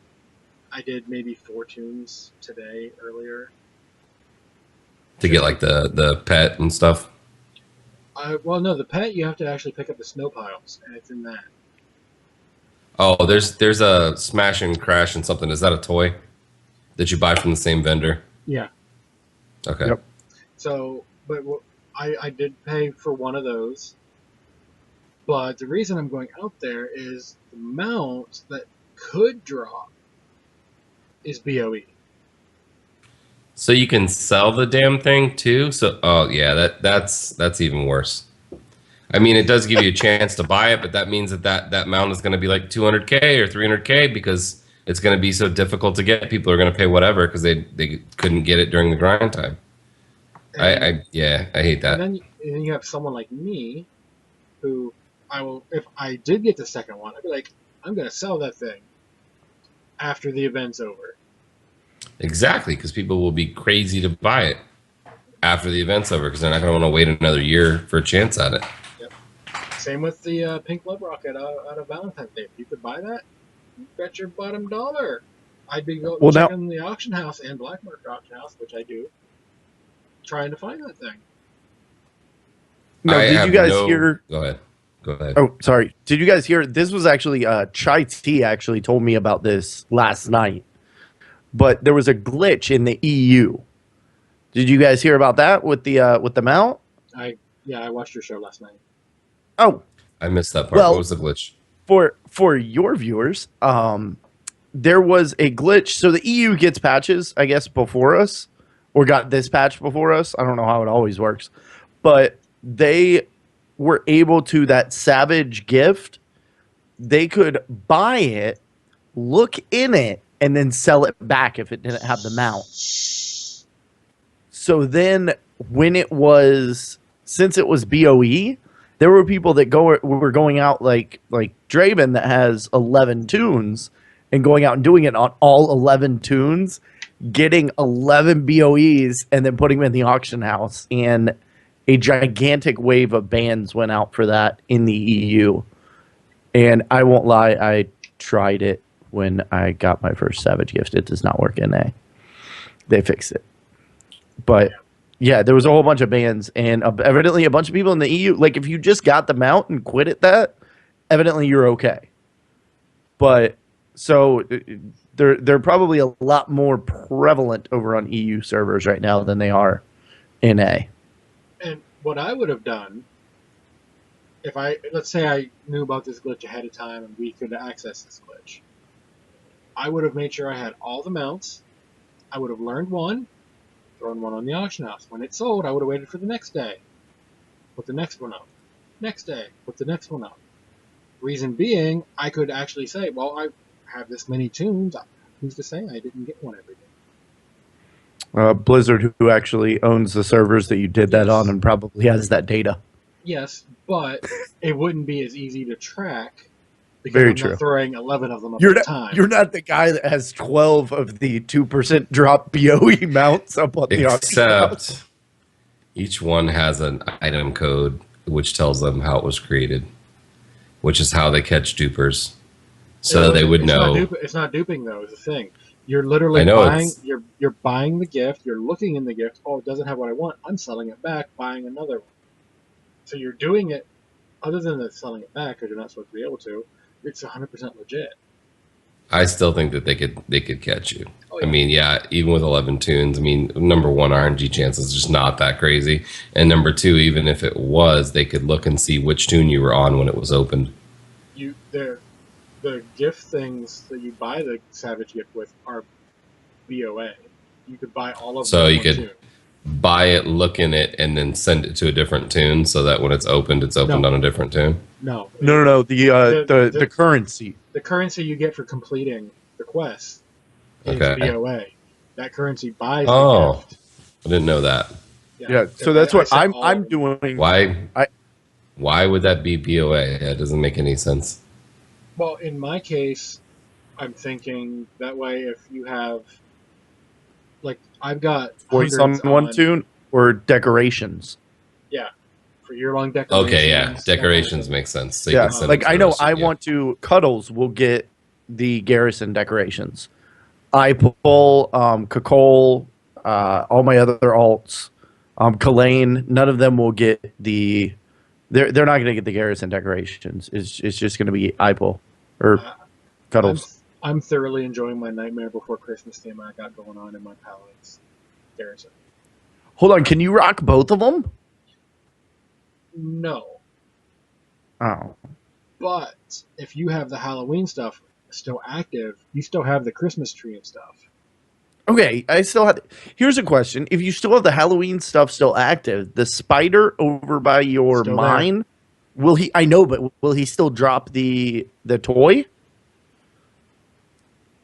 did maybe 4 tunes today earlier. To get like the pet and stuff. Well, no, the pet you have to actually pick up the snow piles, and it's in that. Oh, there's a smash and crash and something. Is that a toy that you buy from the same vendor? Yeah. Okay. Yep. So, but I did pay for one of those. But the reason I'm going out there is the mount that could drop is BOE. So you can sell the damn thing too. So oh yeah, that's even worse. I mean, it does give you a chance to buy it, but that means that mount is going to be like 200K or 300K because it's going to be so difficult to get. People are going to pay whatever because they couldn't get it during the grind time. I hate that. And then you have someone like me, who if I did get the second one, I'd be like, I'm going to sell that thing after the event's over. Exactly, because people will be crazy to buy it after the event's over because they're not going to want to wait another year for a chance at it. Yep. Same with the Pink Blood Rocket out of Valentine's Day. If you could buy that, you bet your bottom dollar. I'd be checking the auction house and black market auction house, which I do, trying to find that thing. No, did you guys hear? Go ahead. Oh, sorry. Did you guys hear? This was actually Chai T actually told me about this last night. But there was a glitch in the EU. Did you guys hear about that with the mount? I watched your show last night. Oh, I missed that part. Well, what was the glitch? For your viewers, there was a glitch. So the EU gets patches, I guess, before us, or got this patch before us. I don't know how it always works, but they were able to, that Savage gift, they could buy it, look in it, and then sell it back if it didn't have the mount. So then when it was, since it was BOE, there were people that were going out like Draven that has 11 tunes and going out and doing it on all 11 tunes, getting 11 BOEs and then putting them in the auction house. And a gigantic wave of bans went out for that in the EU. And I won't lie, I tried it when I got my first Savage gift. It does not work in A. They fixed it. But yeah, there was a whole bunch of bans, and evidently a bunch of people in the EU, like if you just got the mount and quit at that, evidently you're okay. But so they're probably a lot more prevalent over on EU servers right now than they are in A. And what I would have done, let's say I knew about this glitch ahead of time and we could access this glitch, I would have made sure I had all the mounts. I would have learned one, thrown one on the auction house. When it sold, I would have waited for the next day. Put the next one up. Next day, put the next one up. Reason being, I could actually say, well, I have this many tunes. Who's to say I didn't get one every day? Blizzard, who actually owns the servers that you did that on and probably has that data. Yes, but it wouldn't be as easy to track because Very I'm true. not throwing 11 of them at a time. You're not the guy that has 12 of the 2% drop BOE mounts up on the auction house. Except each one has an item code which tells them how it was created, which is how they catch dupers. So they would know. It's not duping though. Is the thing. You're literally you're buying the gift. You're looking in the gift. Oh, it doesn't have what I want. I'm selling it back, buying another one. So you're doing it. Other than the selling it back, because you're not supposed to be able to, it's 100% legit. I still think that they could catch you. Oh, yeah. I mean, yeah, even with 11 tunes, I mean, number one, RNG chance is just not that crazy. And number two, even if it was, they could look and see which tune you were on when it was opened. The gift things that you buy the Savage gift with are BOA. You could buy all of them. So you could buy it, look in it, and then send it to a different tune so that when it's opened on a different tune? No. No. The currency. The currency you get for completing the quest is BOA. That currency buys the gift. I didn't know that. Yeah, so that's what I'm doing. Why? I- Why would that be BOA? That doesn't make any sense. Well, in my case, I'm thinking that way if you have, like, I've got Voice on hundreds one tune or decorations. Yeah, for year-long decorations. Okay, yeah, that kind of decorations thing. make sense. So you Yeah, can send like it to I the know rest of I you. want to. Cuddles will get the garrison decorations. I pull Kakol, all my other alts, Kalane. None of them will get the. They're not going to get the garrison decorations. It's just going to be IPL or Cuddles. I'm thoroughly enjoying my Nightmare Before Christmas theme I got going on in my Paladins garrison. Hold on, can you rock both of them? No, Oh, but if you have the Halloween stuff still active, you still have the Christmas tree and stuff. okay. I still have. Here's a question: if you still have the Halloween stuff still active, the spider over by your Still there. mine, will he? I know, but will he still drop the toy?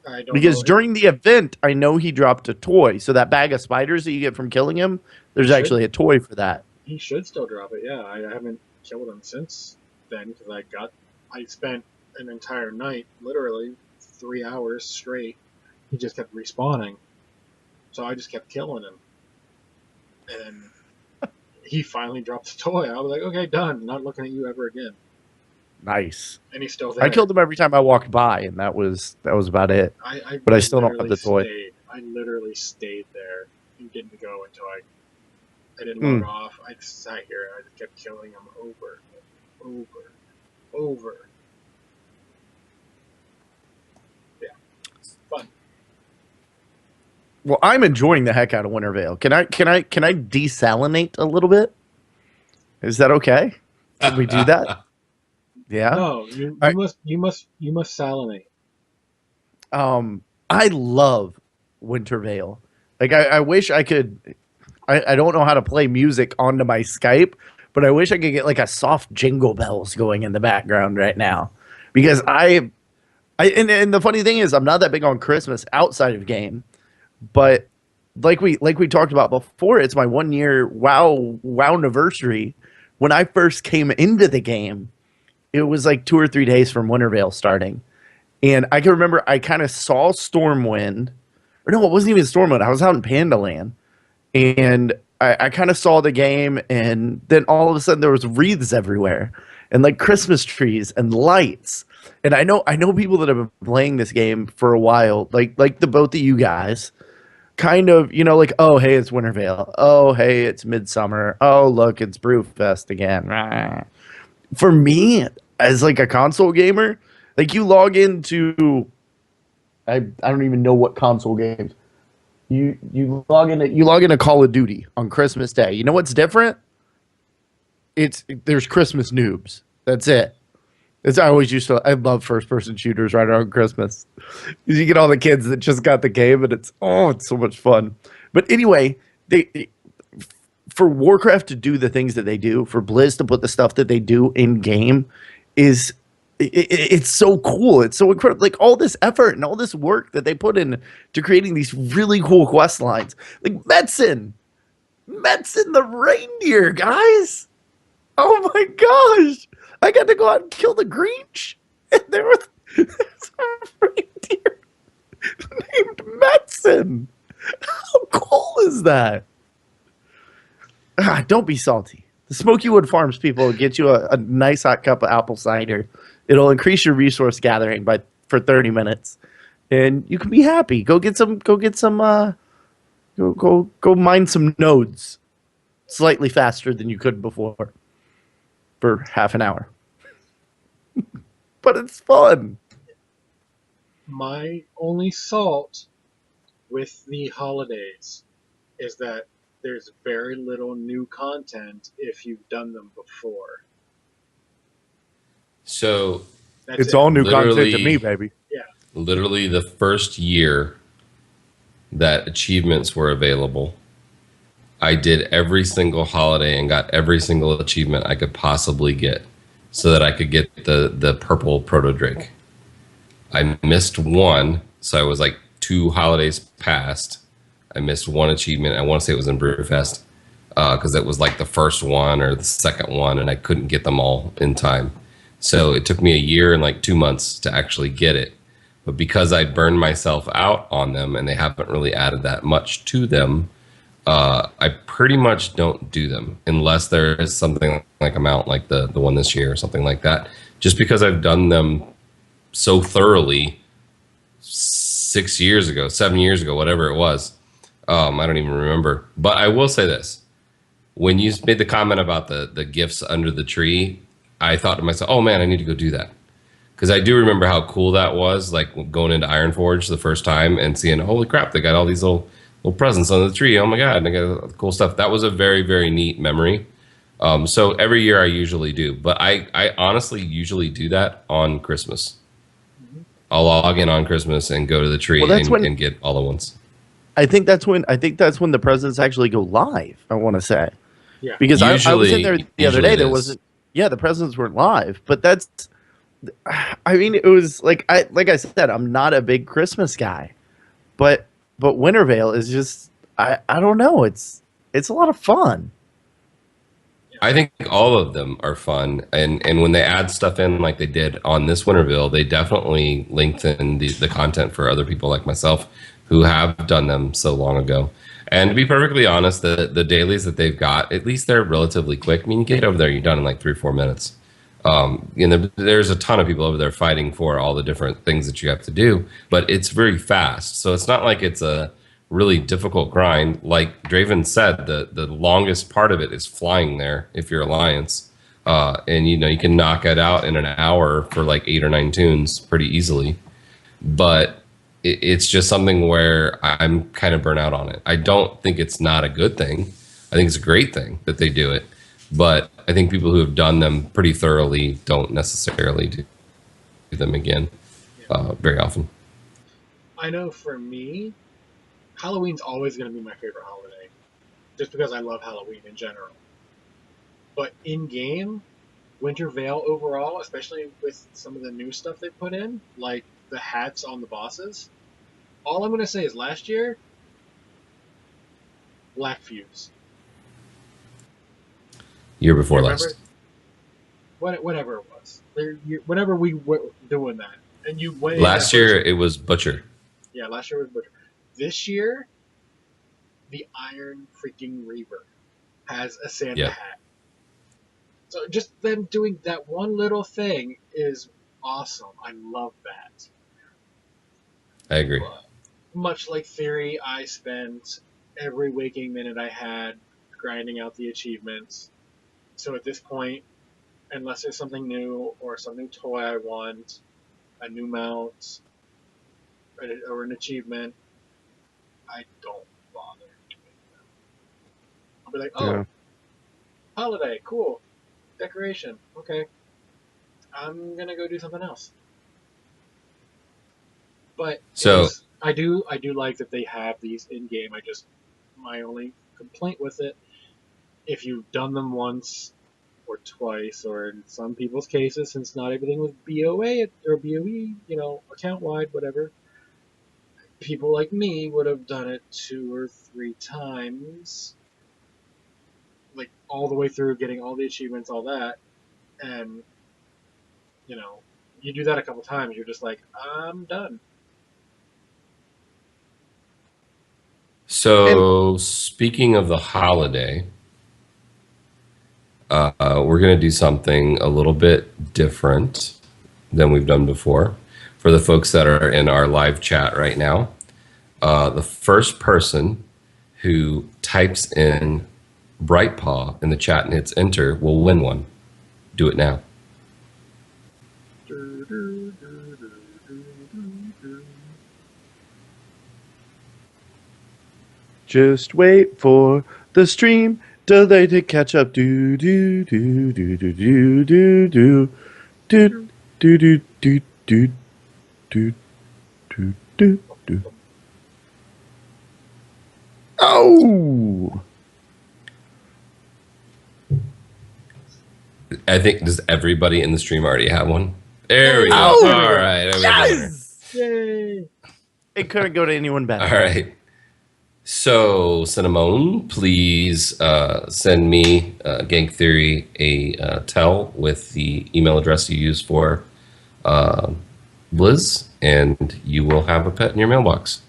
I don't Because know. during the event, I know he dropped a toy. So that bag of spiders that you get from killing him, there's Should. actually a toy for that. He should still drop it. Yeah, I haven't killed him since then because I spent an entire night, literally 3 hours straight. He just kept respawning, so I just kept killing him, and he finally dropped the toy. I was like, okay, done. Not looking at you ever again. Nice. And he's still there. I killed him every time I walked by, and that was about it. But I still don't have the toy. I literally stayed there and didn't go until I didn't log off. I just sat here and I just kept killing him over, over. Yeah, fun. Well, I'm enjoying the heck out of Winter Veil. Can I desalinate a little bit? Is that okay? Can we do that? Yeah. No, you must salinate. I love Winter Veil. Like I wish I could. I don't know how to play music onto my Skype, but I wish I could get like a soft jingle bells going in the background right now, because and the funny thing is I'm not that big on Christmas outside of game, but like we talked about before, it's my 1 year WoW anniversary. When I first came into the game, it was like 2 or 3 days from Winter Veil starting. And I can remember I kind of saw Stormwind. Or no, it wasn't even Stormwind. I was out in Pandaland. And I kind of saw the game. And then all of a sudden there was wreaths everywhere. And like Christmas trees and lights. And I know people that have been playing this game for a while. Like the both of you guys. Kind of, like, oh, hey, it's Winter Veil. Oh, hey, it's Midsummer. Oh, look, it's Brewfest again. For me, as like a console gamer, like you log into, I don't even know what console games. You log into Call of Duty on Christmas Day. You know what's different? There's Christmas noobs. That's it. I love first person shooters right around Christmas. Because you get all the kids that just got the game and it's so much fun. But anyway, for Warcraft to do the things that they do, for Blizz to put the stuff that they do in game it's so cool. It's so incredible. Like all this effort and all this work that they put in to creating these really cool quest lines. Like Metzen the reindeer, guys. Oh my gosh. I got to go out and kill the Grinch. And there was a reindeer named Metzen. How cool is that? Don't be salty. The Smoky Wood Farms people will get you a nice hot cup of apple cider. It'll increase your resource gathering for 30 minutes. And you can be happy. Go mine some nodes slightly faster than you could before for half an hour. But it's fun. My only salt with the holidays is that there's very little new content if you've done them before. So It's all new content to me, baby. Yeah. Literally the first year that achievements were available, I did every single holiday and got every single achievement I could possibly get so that I could get the purple proto drake. I missed one, so I was like 2 holidays past. I missed one achievement. I want to say it was in Brewfest. because it was like the first one or the second one, and I couldn't get them all in time. So it took me a year and like 2 months to actually get it. But because I burned myself out on them and they haven't really added that much to them, I pretty much don't do them unless there is something like a mount like the one this year or something like that. Just because I've done them so thoroughly 6 years ago, 7 years ago, whatever it was. I don't even remember. But I will say this. When you made the comment about the gifts under the tree, I thought to myself, oh man, I need to go do that. Because I do remember how cool that was, like going into Ironforge the first time and seeing, holy crap, they got all these little presents on the tree. Oh my God, and they got cool stuff. That was a very, very neat memory. So every year I usually do, but I honestly usually do that on Christmas. I'll log in on Christmas and go to the tree and get all the ones. I think that's when the presents actually go live. I want to say, Yeah, because I was in there the other day. There is. wasn't. Yeah, the presents weren't live, but that's. I mean, it was like I said, I'm not a big Christmas guy, but Wintervale is just I don't know. It's a lot of fun. I think all of them are fun, and when they add stuff in like they did on this Winterville, they definitely lengthen the content for other people like myself who have done them so long ago. And to be perfectly honest, the dailies that they've got, at least they're relatively quick. I mean, you get over there, you're done in like 3 or 4 minutes. There's a ton of people over there fighting for all the different things that you have to do, but it's very fast. So it's not like it's a really difficult grind. Like Draven said, the longest part of it is flying there if you're Alliance. And you can knock it out in an hour for like 8 or 9 tunes pretty easily. But it's just something where I'm kind of burnt out on it. I don't think it's not a good thing. I think it's a great thing that they do it. But I think people who have done them pretty thoroughly don't necessarily do them again very often. I know for me, Halloween's always going to be my favorite holiday, just because I love Halloween in general. But in-game, Winter Veil overall, especially with some of the new stuff they put in, like the hats on the bosses, all I'm going to say is last year, Black Fuse. Year before last. Whatever it was. Whenever we were doing that. And you went last year, it was Butcher. Yeah, last year was Butcher. This year, the Iron freaking Reaver has a Santa hat. So just them doing that one little thing is awesome. I love that. I agree. But much like Theory, I spent every waking minute I had grinding out the achievements. So at this point, unless there's something new or some new toy I want, a new mount, or an achievement, I don't bother doing them. I'll be like, oh, holiday, cool, decoration, okay. I'm gonna go do something else. But so I do like that they have these in game. My only complaint with it, if you've done them once or twice, or in some people's cases, since not everything was BOA or BOE, account wide, whatever. People like me would have done it 2 or 3 times, like all the way through, getting all the achievements, all that, and you do that a couple times, you're just like, I'm done. So speaking of the holiday, we're going to do something a little bit different than we've done before. For the folks that are in our live chat right now, the first person who types in Brightpaw in the chat and hits enter will win one. Do it now. Just wait for the stream delay to catch up. Do do do do do do do do do do do do do do do do do. Oh! I think, does everybody in the stream already have one? There we go. Oh, all right. yes! Yay! It couldn't go to anyone better. All right. So, Cinnamon, please send me, Gang Theory, a tell with the email address you use for Blizz, and you will have a pet in your mailbox.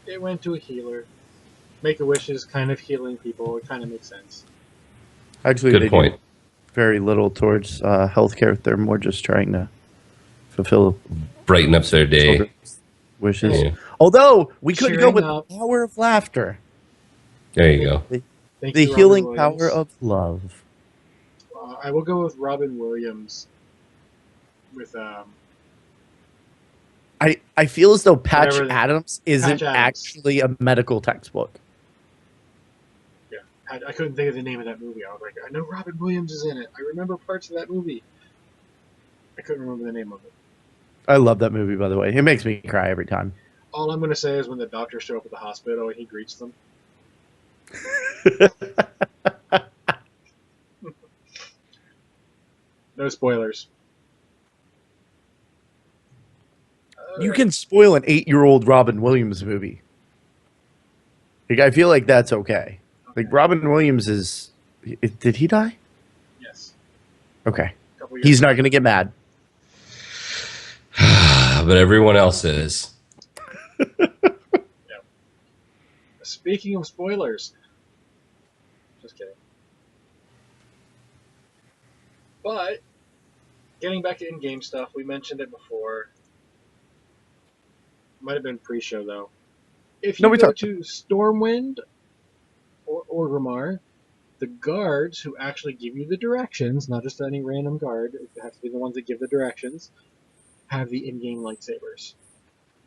It went to a healer. Make-A-Wish is kind of healing people. It kind of makes sense. Actually, Good they point. do very little towards healthcare. They're more just trying to fulfill Brighten up their day. children's wishes. Yeah. Although we could go Cheering with up. the power of laughter, There you go. Thank the you, Robin healing Williams. power of love. I will go with Robin Williams. With I feel as though Patch Whatever the- Adams isn't Patch Adams. actually a medical textbook. yeah, I couldn't think of the name of that movie. I was like, I know Robin Williams is in it. I remember parts of that movie. I couldn't remember the name of it. I love that movie, by the way. It makes me cry every time. All I'm gonna say is when the doctors show up at the hospital and he greets them. No spoilers. You can spoil an 8-year-old Robin Williams movie. Like, I feel like that's okay. Like, Robin Williams is. Did he die? Yes. Okay. A couple years He's not going to get mad. But everyone else is. Speaking of spoilers. Just kidding. But, getting back to in-game stuff, we mentioned it before. Might have been pre-show, though. If you No, we go talked. to Stormwind or Orgrimmar, the guards who actually give you the directions, not just any random guard, it has to be the ones that give the directions, have the in-game lightsabers.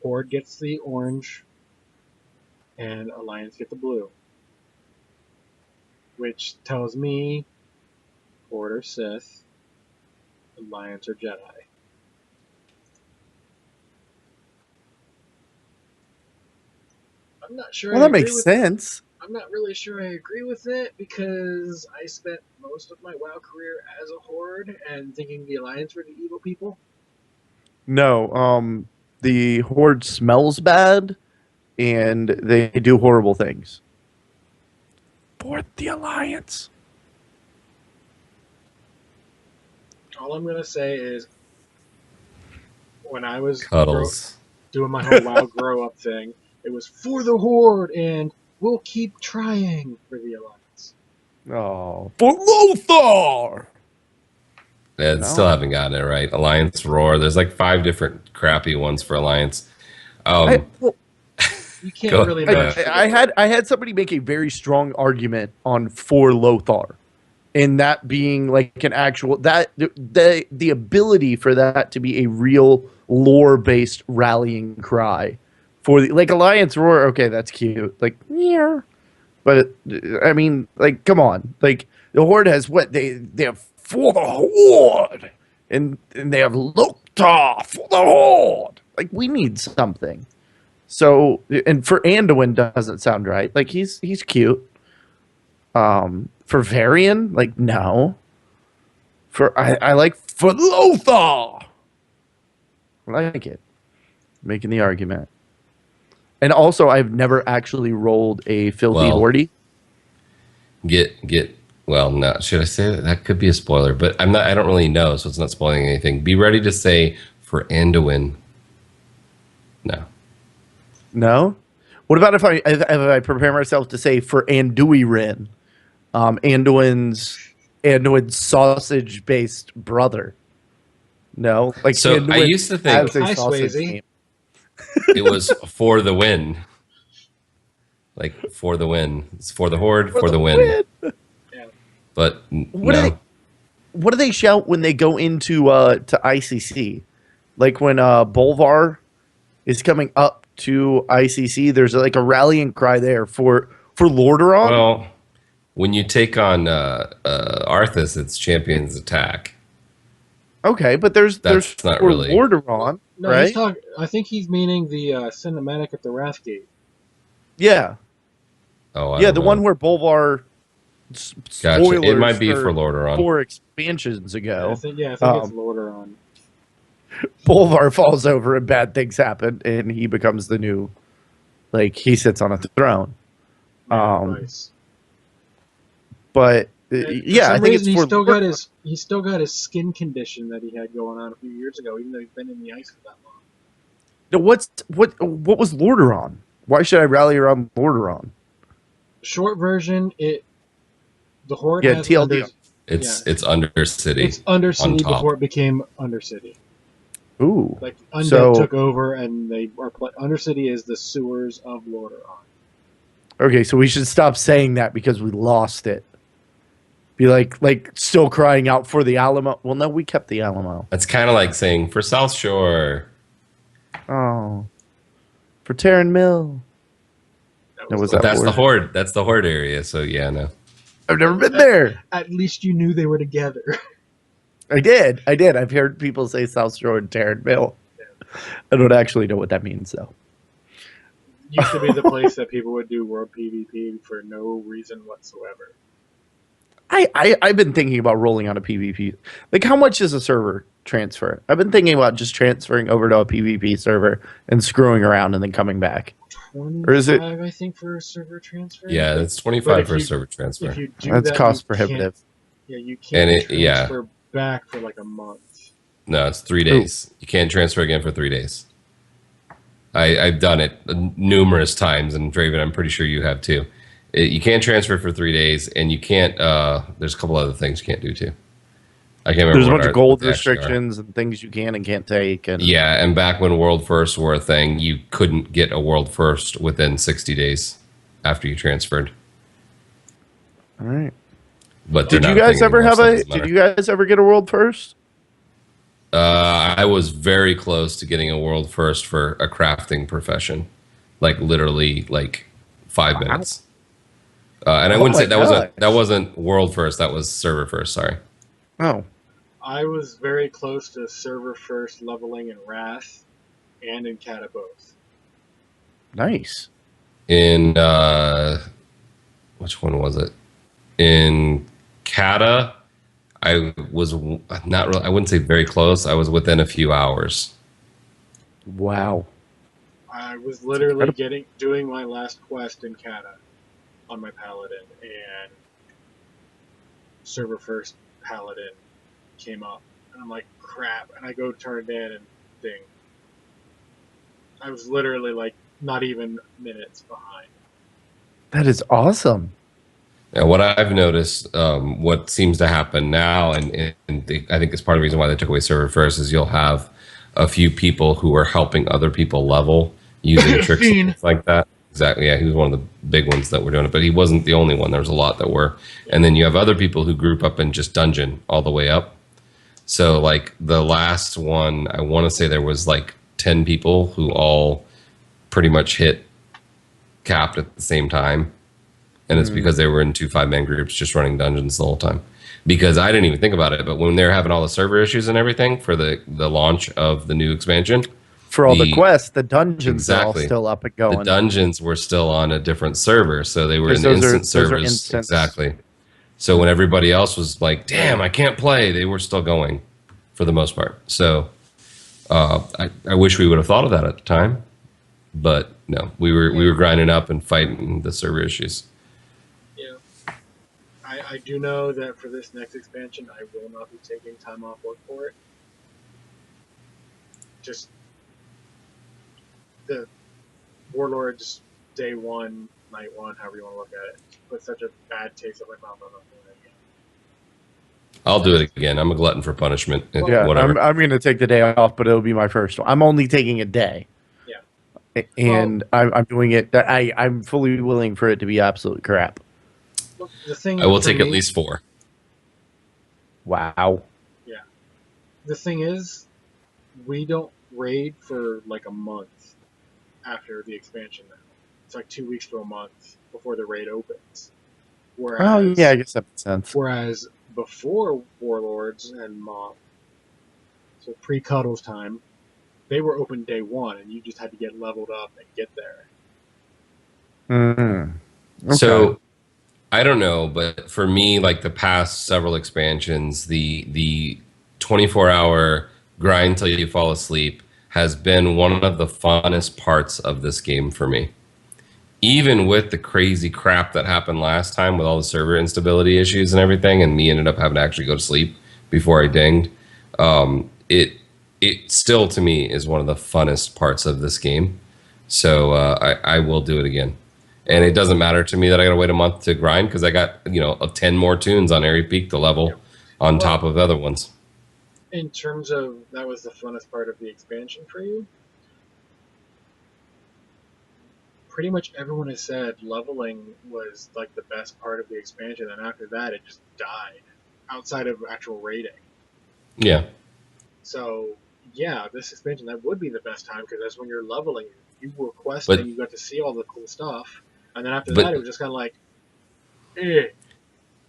Horde gets the orange, and Alliance get the blue. Which tells me Horde or Sith, Alliance or Jedi. I'm not sure. Well, that makes sense. I'm not really sure I agree with it because I spent most of my WoW career as a Horde and thinking the Alliance were the evil people. No, the Horde smells bad, and they do horrible things. For the Alliance. All I'm gonna say is, when I was Cuddles. doing my whole WoW grow up thing, it was for the Horde and we'll keep trying for the Alliance. Oh, for Lothar! Yeah, still haven't gotten it right. Alliance Roar. There's like 5 different crappy ones for Alliance. You can't Go really ahead. match. I had somebody make a very strong argument on for Lothar, and that being like an actual the ability for that to be a real lore based rallying cry for the like Alliance Roar. Okay, that's cute. Like yeah, but I mean, like come on, like the Horde has what they have for the Horde, and they have Lothar for the Horde. Like we need something. So, and for Anduin doesn't sound right. Like he's cute. For Varian, like no. For I like for Lothar. I like it. Making the argument. And also, I've never actually rolled a filthy Well, Horde. Well, no. Should I say that? That could be a spoiler, but I'm not. I don't really know, so it's not spoiling anything. Be ready to say for Anduin. No. No. What about if I prepare myself to say for Anduin, Anduin's sausage based brother? No, like So I Anduin used to think has a Hi, sausage Swayze. name. it was for the win. Like for the win. It's for the Horde, for the win. Yeah. But What do they shout when they go into to ICC? Like when Bolvar is coming up to ICC, there's like a rallying cry there for Lordaeron. Well, when you take on Arthas, it's Champions Attack. Okay, but there's That's not for really- Lordaeron, No, right? he's talking. I think he's meaning the cinematic at the Wrathgate. Yeah, Oh, I yeah, don't the know. one where Bolvar. Gotcha. It Spoilers might be are for Lordaeron. 4 expansions ago. I think it's Um, Lordaeron. Bolvar falls over and bad things happen, and he becomes the new, like he sits on a throne. Nice. But And yeah, I for some think it's reason, for he still got his skin condition that he had going on a few years ago, even though he's been in the ice for that long. No, what was Lordaeron? Why should I rally around Lordaeron? Short version, the Horde Yeah, has TLD. It's Undercity. It's Undercity on top. before it became Undercity. Ooh. Like Undead So- took over, and they are Undercity is the sewers of Lordaeron. Okay, so we should stop saying that because we lost it. Be like still crying out for the Alamo. Well, no, we kept the Alamo. It's kind of like saying for South Shore. Oh, for Terran Mill. No, was But that that's the Horde? Horde. That's the Horde area. So yeah, no. I've never been there. At least you knew they were together. I did. I've heard people say South Shore and Terran Mill. I don't actually know what that means, though. Used to be the place that people would do world PvP for no reason whatsoever. I've been thinking about rolling on a PvP. Like, how much is a server transfer? I've been thinking about just transferring over to a PvP server and screwing around and then coming back. 25, Or is it- I think, for a server transfer. Yeah, it's But 25 if for a you- server transfer. If you do That's that, cost you prohibitive. can't- Yeah, you can't And transfer back for like a month. No, it's 3 days. You can't transfer again for 3 days. I've done it numerous times, and Draven, I'm pretty sure you have too. You can't transfer for 3 days, and you can't. There's a couple other things you can't do too. I can't remember. There's a what bunch our- of gold what they actually are. restrictions and things you can and can't take. And Yeah, and back when World First were a thing, you couldn't get a World First within 60 days after you transferred. all right. But Did they're you not a guys thing ever anymore, have so it a? doesn't matter. Did you guys ever get a world first? I was very close to getting a World First for a crafting profession, like literally like 5 minutes. And I Oh wouldn't my say that wasn't World First. That was server first. Sorry. Oh, I was very close to server first leveling in Wrath and in Kata both. nice. In which one was it? In Kata, I was not really. I wouldn't say very close. I was within a few hours. Wow. I was literally doing my last quest in Kata on my paladin, and server first paladin came up, and I'm like, crap, and I go turn it in, and ding. I was literally like not even minutes behind. That is awesome. Now, what I've noticed, what seems to happen now, I think it's part of the reason why they took away server first, is you'll have a few people who are helping other people level using tricks and Fiend. things like that. Exactly, yeah, he was one of the big ones that were doing it, but he wasn't the only one. There was a lot that were. And then you have other people who group up in just dungeon all the way up. So, like, the last one, I want to say there was like 10 people who all pretty much hit capped at the same time. And it's because they were in 2 5-man groups just running dungeons the whole time. Because I didn't even think about it, but when they were having all the server issues and everything for the launch of the new expansion, For all the The- quests, the dungeons are all Exactly. still up and going. the dungeons were still on a different server, so they were in Because those are- instant those are servers. instants. Exactly. So when everybody else was like, "Damn, I can't play," they were still going, for the most part. So I wish we would have thought of that at the time, but no, we were grinding up and fighting the server issues. Yeah. I do know that for this next expansion, I will not be taking time off work for it. Just the Warlords day one, night one, however you want to look at it, put such a bad taste in my mouth. I'm not doing it again. I'll do it again. I'm a glutton for punishment. Yeah, Whatever. I'm going to take the day off, but it'll be my first one. I'm only taking a day. Yeah. And I'm doing it. I'm fully willing for it to be absolute crap. Look, the thing I will for take at me- least 4. Wow. The thing is, we don't raid for like a month after the expansion now. It's like 2 weeks to a month before the raid opens. Whereas, Oh, yeah, I guess that makes sense. Whereas before Warlords and Mob, so pre-Cuddles time, they were open day one, and you just had to get leveled up and get there. Mm-hmm. So I don't know, but for me, like the past several expansions, the 24-hour grind till you fall asleep has been one of the funnest parts of this game for me. even with the crazy crap that happened last time with all the server instability issues and everything, and me ended up having to actually go to sleep before I dinged, it still to me is one of the funnest parts of this game. So I will do it again. And it doesn't matter to me that I got to wait a month to grind because I got 10 more tunes on every peak to level on top of other ones. In terms of that was the funnest part of the expansion for you, pretty much everyone has said leveling was like the best part of the expansion, and after that it just died outside of actual raiding. Yeah. So yeah, this expansion, that would be the best time because that's when you're leveling. You were questing, you got to see all the cool stuff, and then after that it was just kind of like, eh.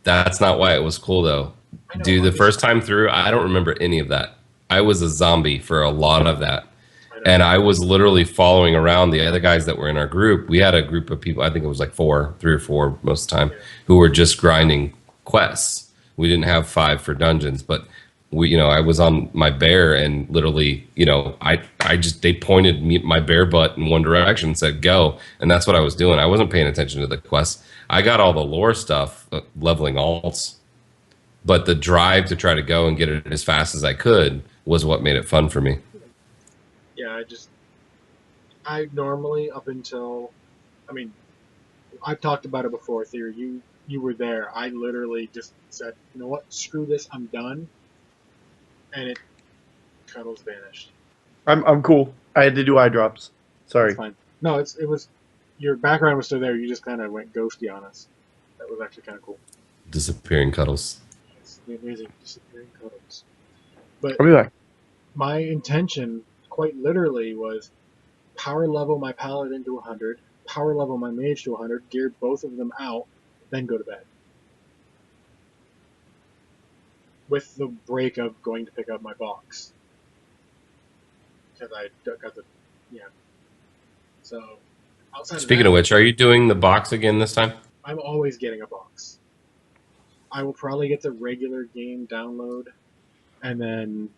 That's not why it was cool though. I know, Dude, the first time through, I don't remember any of that. I was a zombie for a lot of that. And I was literally following around the other guys that were in our group. We had a group of people, I think it was like 3 or 4 most of the time, who were just grinding quests. We didn't have 5 for dungeons, but I was on my bear and literally, they pointed my bear butt in one direction and said, go. And that's what I was doing. I wasn't paying attention to the quests. I got all the lore stuff, leveling alts, but the drive to try to go and get it as fast as I could was what made it fun for me. Yeah, I normally, up until, I've talked about it before, Theo, you were there. I literally just said, you know what, screw this, I'm done. And Cuddles vanished. I'm cool. I had to do eye drops. Sorry. It's fine. No, it was, your background was still there, you just kind of went ghosty on us. That was actually kind of cool. Disappearing Cuddles. Yes, the amazing disappearing Cuddles. But I'll be back. My intention, quite literally, was power level my paladin to 100, power level my mage to 100, gear both of them out, then go to bed. With the break of going to pick up my box. Because I got the, So, outside Speaking of of which, are you doing the box again this time? I'm always getting a box. I will probably get the regular game download, and then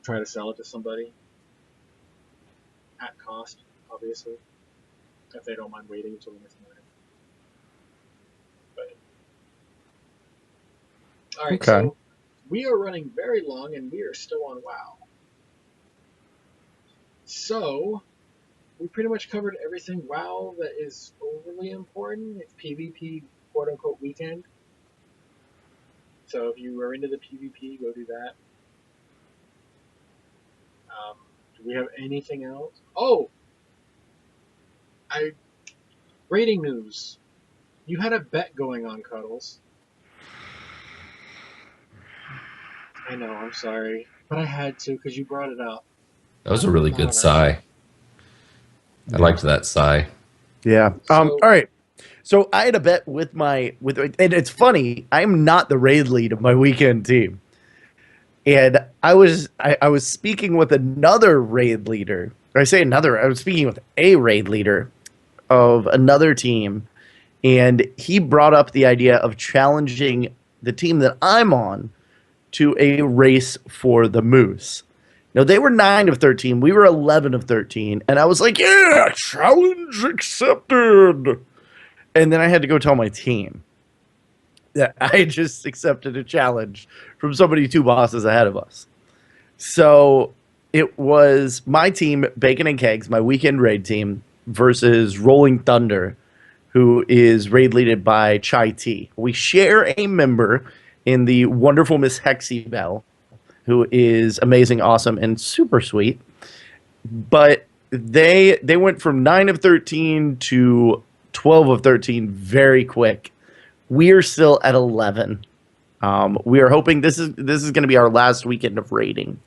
try to sell it to somebody. At cost, obviously. If they don't mind waiting until the next morning. But alright, Okay. So we are running very long and we are still on WoW. So we pretty much covered everything WoW that is overly important. It's PvP quote unquote weekend. So if you are into the PvP, go do that. Do we have anything else? Oh! Rating news. You had a bet going on, Cuddles. I know, I'm sorry. But I had to because you brought it up. That was a really good sigh. I liked that sigh. Yeah. So- All right. So I had a bet with and it's funny, I'm not the raid lead of my weekend team. And I was speaking with another raid leader. Or I say another, I was speaking with a raid leader of another team, and he brought up the idea of challenging the team that I'm on to a race for the moose. Now, they were 9 of 13. We were 11 of 13. And I was like, yeah, challenge accepted. And then I had to go tell my team that I just accepted a challenge from somebody 2 bosses ahead of us. So it was my team, Bacon and Kegs, my weekend raid team, versus Rolling Thunder, who is raid leaded by Chai T. We share a member in the wonderful Miss Hexy Bell, who is amazing, awesome, and super sweet. But they went from 9 of 13 to 12 of 13 very quick. We are still at 11. We are hoping this is going to be our last weekend of raiding.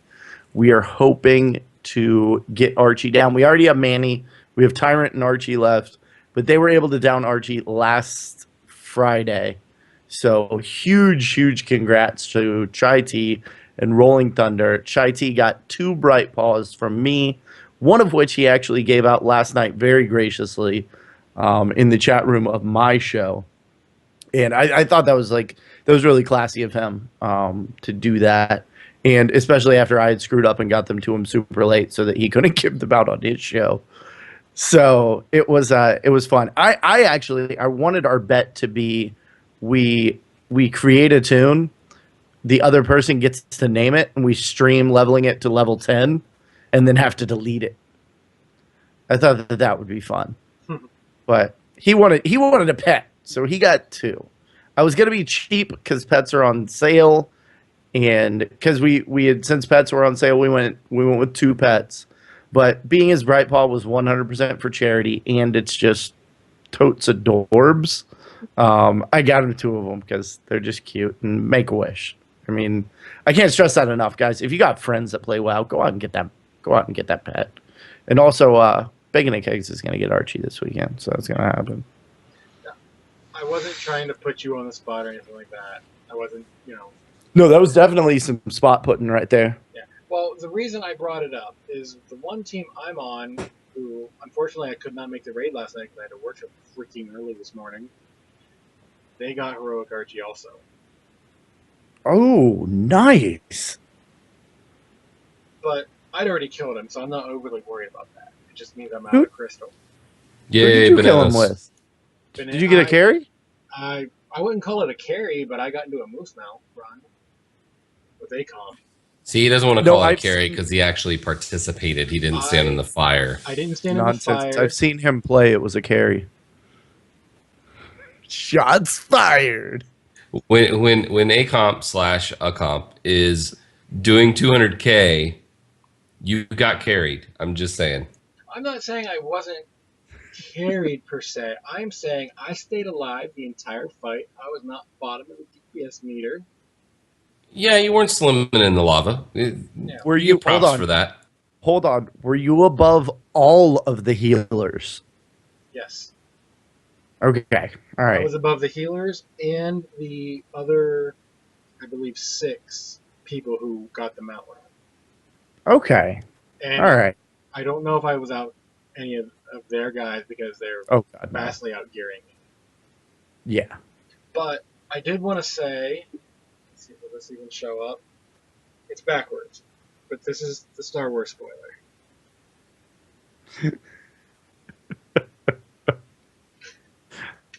We are hoping to get Archie down. We already have Manny. We have Tyrant and Archie left, but they were able to down Archie last Friday. So huge congrats to Chai T and Rolling Thunder. Chai T got 2 bright paws from me, one of which he actually gave out last night very graciously in the chat room of my show. And I thought that was really classy of him to do that. And especially after I had screwed up and got them to him super late so that he couldn't give them out on his show. So it was fun. I wanted our bet to be we create a tune, the other person gets to name it, and we stream leveling it to level 10 and then have to delete it. I thought that would be fun. But he wanted a pet, so he got two. I was gonna be cheap because pets are on sale, and because we had, since pets were on sale, we went with two pets. But being his bright paw was 100% for charity, and it's just totes adorbs. I got him two of them because they're just cute and make a wish. I mean, I can't stress that enough, guys. If you got friends that play WoW, go out and get that. Go out and get that pet. And also, Bacon and Kegs is going to get Archie this weekend, so it's going to happen. I wasn't trying to put you on the spot or anything like that. I wasn't, No, that was definitely some spot putting right there. Yeah. Well, the reason I brought it up is the one team I'm on, who unfortunately I could not make the raid last night because I had to work so freaking early this morning. They got heroic Archie also. Oh, nice. But I'd already killed him, so I'm not overly worried about that. It just means I'm out of crystal. Who did Yay, you kill him bananas. with? Did you get a carry? I wouldn't call it a carry, but I got into a moose mount run with ACOM. See, he doesn't want to No, call it I've carry seen- because he actually participated. He didn't stand in the fire. I didn't stand Nonsense. in the fire. I've seen him play. It was a carry. Shots fired. When a comp slash a comp is doing 200K, you got carried. I'm just saying. I'm not saying I wasn't carried per se. I'm saying I stayed alive the entire fight. I was not bottom of the DPS meter. Yeah, you weren't slimming in the lava. Were You you? get props Hold on. for that. Hold on. Were you above all of the healers? Yes. Okay. All I right. was above the healers and the other, I believe, 6 people who got the mount run. Okay. And All right. I don't know if I was out any of their guys because they're Oh God. No. vastly outgearing me. Yeah. But I did want to say, let's see, will this even show up? It's backwards, but this is the Star Wars spoiler.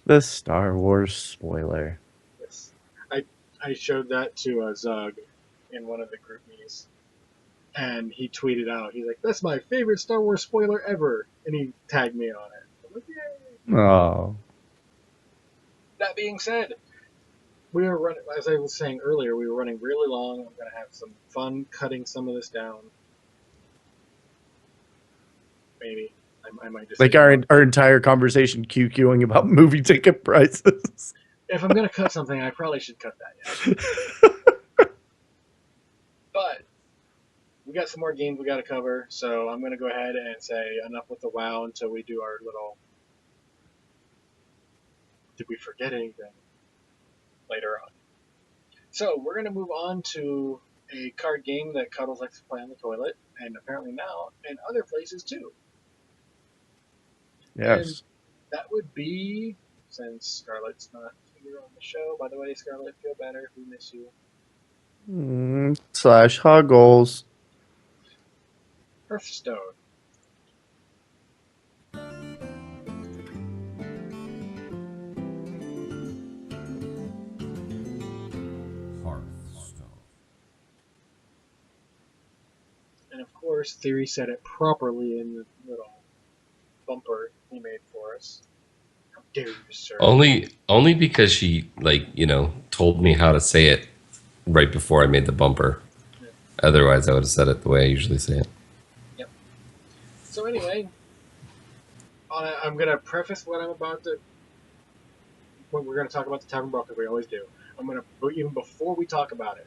The Star Wars spoiler. Yes. I showed that to Zug in one of the group meetings, and he tweeted out, he's like, "That's my favorite Star Wars spoiler ever," and he tagged me on it. I'm like, yay! Oh. That being said, we are running, as I was saying earlier, we were running really long. I'm going to have some fun cutting some of this down. Maybe. I might just... Like our entire conversation QQing about movie ticket prices. If I'm going to cut something, I probably should cut that, yeah. But we got some more games we got to cover, so I'm going to go ahead and say enough with the WoW until we do our little... Did we forget anything? Later on. So we're going to move on to a card game that Cuddles likes to play on the toilet, and apparently now in other places too. Yes. And that would be, since Scarlett's not here on the show, by the way, Scarlett, feel better. We miss you. Slash Huggles. Hearthstone. Hearthstone. And of course, Theory said it properly in the little bumper he made for us. How dare you, sir? Only because she told me how to say it right before I made the bumper. Yeah. Otherwise, I would have said it the way I usually say it. Yep. So anyway, I'm going to preface what I'm about to... When we're going to talk about the Tavern Brawl, because we always do. I'm going to, even before we talk about it,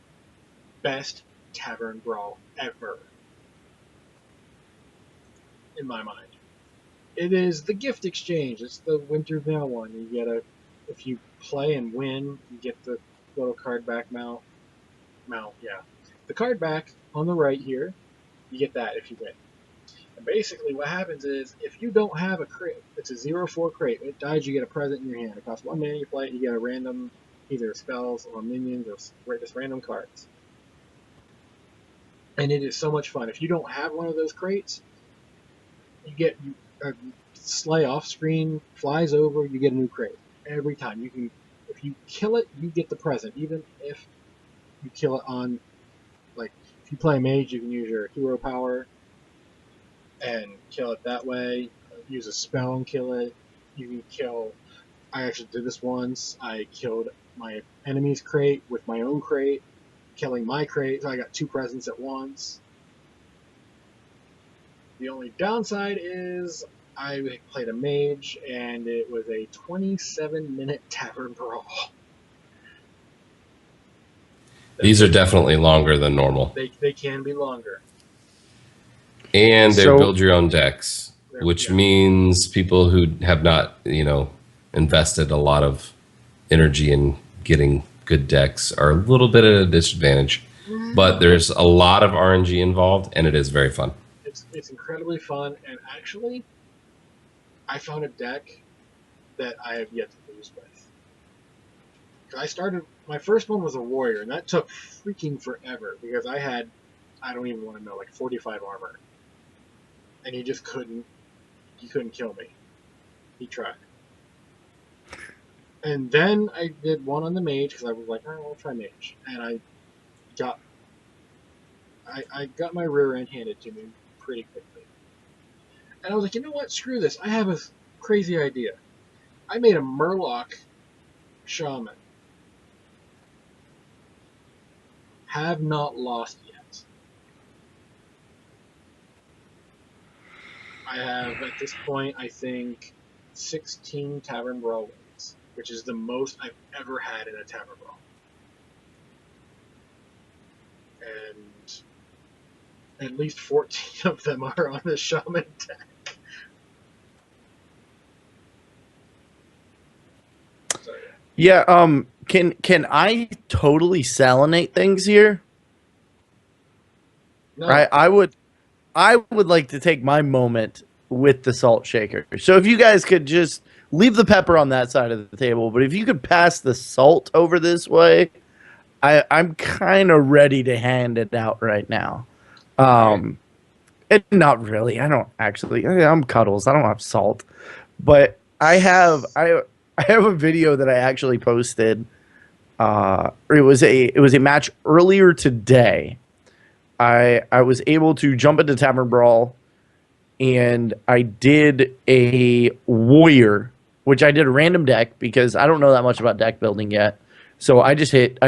best Tavern Brawl ever. In my mind. It is the gift exchange. It's the Winter Veil one. You get if you play and win, you get the little card back mount, yeah. The card back on the right here, you get that if you win. And basically what happens is, if you don't have a crate, it's a 0/4 crate. It dies, you get a present in your hand. It costs 1 mana, you play it, you get a random, either spells or minions or just random cards. And it is so much fun. If you don't have one of those crates, a sleigh off screen, flies over, you get a new crate every time. You can, if you kill it, you get the present. Even if you kill it on, like, if you play a mage, you can use your hero power and kill it that way. Use a spell and kill it. You can kill. I actually did this once. I killed my enemy's crate with my own crate, killing my crate, so I got 2 presents at once. The only downside is I played a mage, and it was a 27-minute tavern brawl. These are definitely longer than normal. They can be longer. And they're So- build your own decks, which means people who have not, invested a lot of energy in getting good decks are a little bit at a disadvantage. But there's a lot of RNG involved, and it is very fun. It's incredibly fun, and actually, I found a deck that I have yet to lose with. I started, my first one was a warrior, and that took freaking forever because I had, I don't even want to know, like 45 armor, and he couldn't kill me. He tried. And then I did one on the mage because I was like, all right, I'll try mage, and I got my rear end handed to me pretty quickly. And I was like, you know what? Screw this. I have a crazy idea. I made a Murloc shaman. Have not lost yet. I have, at this point, I think, 16 Tavern Brawl wins, which is the most I've ever had in a Tavern Brawl. And at least 14 of them are on the shaman deck. So, Yeah, can I totally salinate things here? no, I would like to take my moment with the salt shaker. So if you guys could just leave the pepper on that side of the table, but if you could pass the salt over this way, I'm kind of ready to hand it out right now. And not really. I don't actually. I'm Cuddles. I don't have salt, but I have a video that I actually posted. It was a match earlier today. I was able to jump into Tavern Brawl, and I did a warrior, which I did a random deck because I don't know that much about deck building yet. So I just hit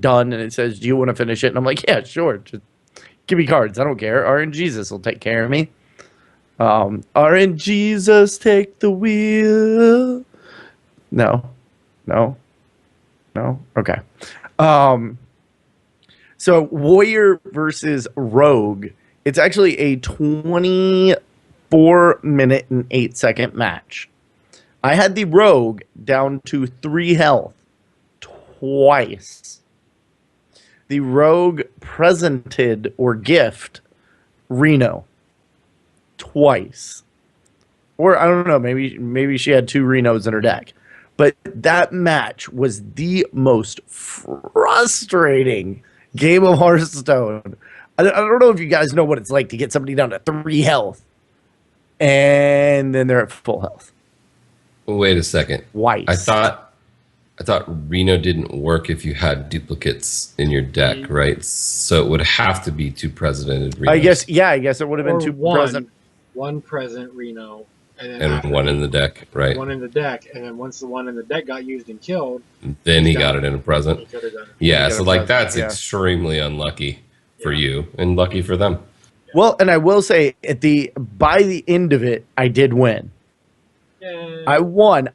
done, and it says, "Do you want to finish it?" And I'm like, "Yeah, sure. Just give me cards. I don't care. RNGesus will take care of me." RNGesus, take the wheel. No. Okay. So warrior versus rogue. It's actually a 24-minute and 8-second match. I had the rogue down to 3 health twice. The rogue presented or gift Reno twice. Or I don't know, maybe she had 2 Renos in her deck. But that match was the most frustrating game of Hearthstone. I don't know if you guys know what it's like to get somebody down to 3 health and then they're at full health. Wait a second. Twice. I thought Reno didn't work if you had duplicates in your deck, right? So it would have to be 2 presidented Renos. I guess it would have been or 2 one, present. present Reno, and then And one in the deck, right? one in the deck, and then once the one in the deck got used and killed, Then he got it in a he present. could have done it. Yeah, got so a like present, that's yeah. extremely unlucky for Yeah. you and lucky for them. Well, and I will say by the end of it, I did win. Yay. I won.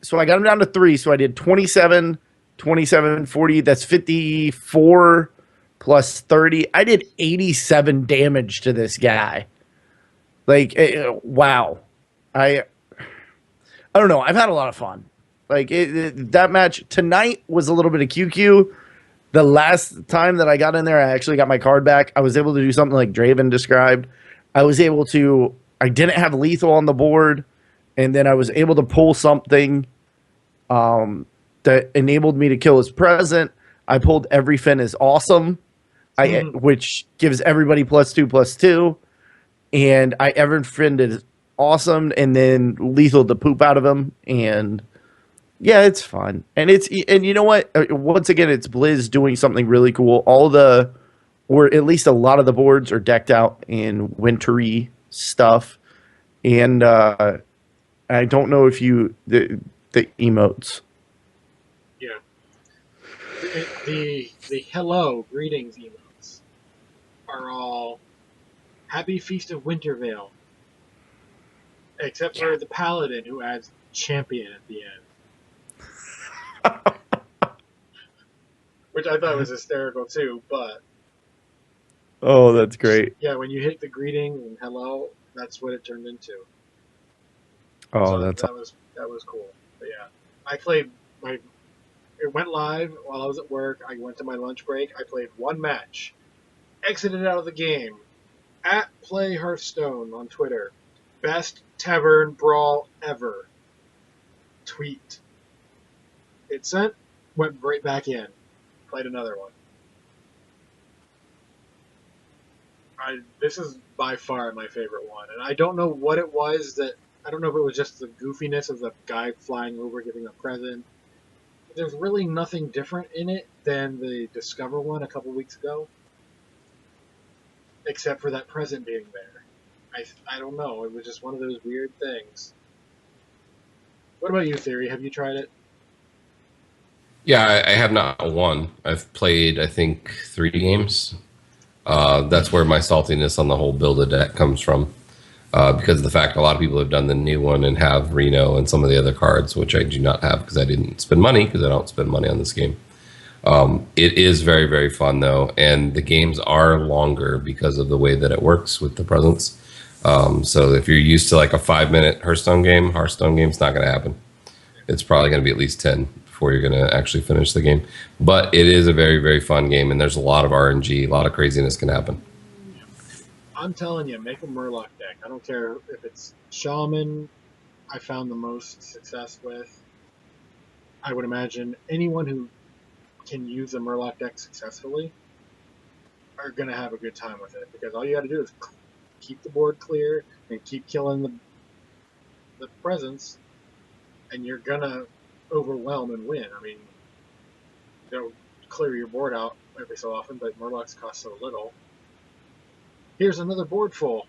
So I got him down to 3. So I did 27, 40. That's 54 plus 30. I did 87 damage to this guy. Like, wow. I don't know. I've had a lot of fun. Like, that match tonight was a little bit of QQ. The last time that I got in there, I actually got my card back. I was able to do something like Draven described. I didn't have lethal on the board. And then I was able to pull something that enabled me to kill his present. I pulled Every Fin is Awesome, which gives everybody +2/+2. And I Every Fin awesome and then lethal to poop out of them. And yeah, it's fun. And you know what? Once again, it's Blizz doing something really cool. Or at least a lot of the boards are decked out in wintry stuff. And I don't know if the emotes. Yeah. The hello, greetings emotes are all Happy Feast of Wintervale. Except for the Paladin who adds champion at the end. Which I thought was hysterical too, but Oh, that's great. yeah, when you hit the greeting and hello, that's what it turned into. Oh, So that's that was cool. But yeah, I played my. It went live while I was at work. I went to my lunch break. I played one match, exited out of the game. At Play Hearthstone on Twitter, best tavern brawl ever. Tweet. It sent, went right back in, played another one. This is by far my favorite one, and I don't know what it was that. I don't know if it was just the goofiness of the guy flying over giving a present. There's really nothing different in it than the Discover one a couple weeks ago, except for that present being there. I don't know. It was just one of those weird things. What about you, Theory? Have you tried it? Yeah, I have not one. I've played, I think, 3 games. That's where my saltiness on the whole build a deck comes from. Because of the fact a lot of people have done the new one and have Reno and some of the other cards, which I do not have because I didn't spend money because I don't spend money on this game. It is very, very fun though, and the games are longer because of the way that it works with the presents. So if you're used to like a 5-minute Hearthstone game's not going to happen. It's probably going to be at least 10 before you're going to actually finish the game. But it is a very, very fun game, and there's a lot of RNG, a lot of craziness can happen. I'm telling you, make a Murloc deck. I don't care if it's Shaman. I found the most success with. I would imagine anyone who can use a Murloc deck successfully are going to have a good time with it because all you got to do is keep the board clear and keep killing the presence, and you're going to overwhelm and win. I mean, they'll clear your board out every so often, but Murlocs cost so little. Here's another board full.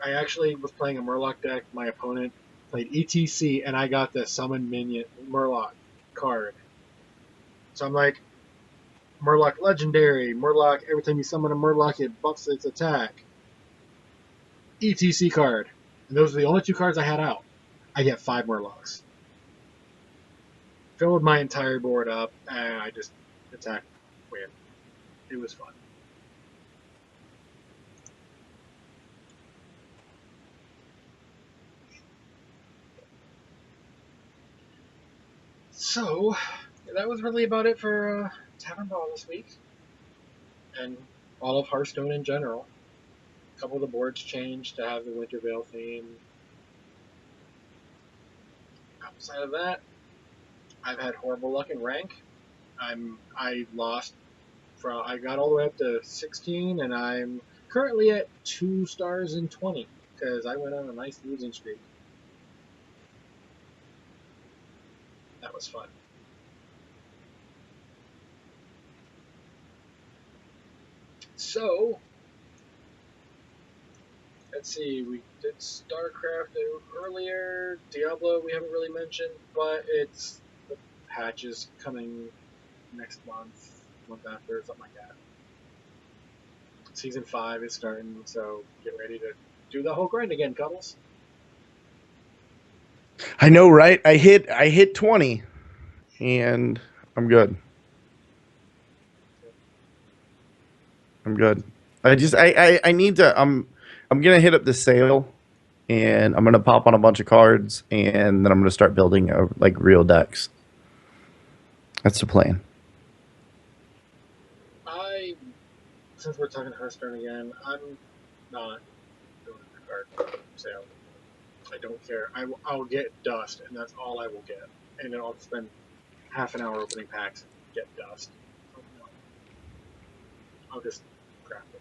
I actually was playing a Murloc deck. My opponent played ETC, and I got the Summon Minion Murloc card. So I'm like, Murloc Legendary, Murloc, every time you summon a Murloc, it buffs its attack. ETC card. And those are the only 2 cards I had out. I get 5 Murlocs. Filled my entire board up, and I just attacked, win. It was fun. So, that was really about it for Tavern Brawl this week. And all of Hearthstone in general. A couple of the boards changed to have the Wintervale theme. Outside of that, I've had horrible luck in rank. I lost from I got all the way up to 16, and I'm currently at 2 stars in 20 because I went on a nice losing streak. That was fun. So, let's see, we did StarCraft earlier, Diablo we haven't really mentioned, but it's the patch is coming next month after, something like that. Season 5 is starting, so get ready to do the whole grind again, couples. I know, right? I hit 20 and I'm good. I'm good. I need to I'm gonna hit up the sale and I'm gonna pop on a bunch of cards and then I'm gonna start building like real decks. That's the plan. Since we're talking Hearthstone again, I'm not doing the card sale. I don't care. I'll get dust, and that's all I will get. And then I'll spend half an hour opening packs and get dust. Oh, no. I'll just craft it.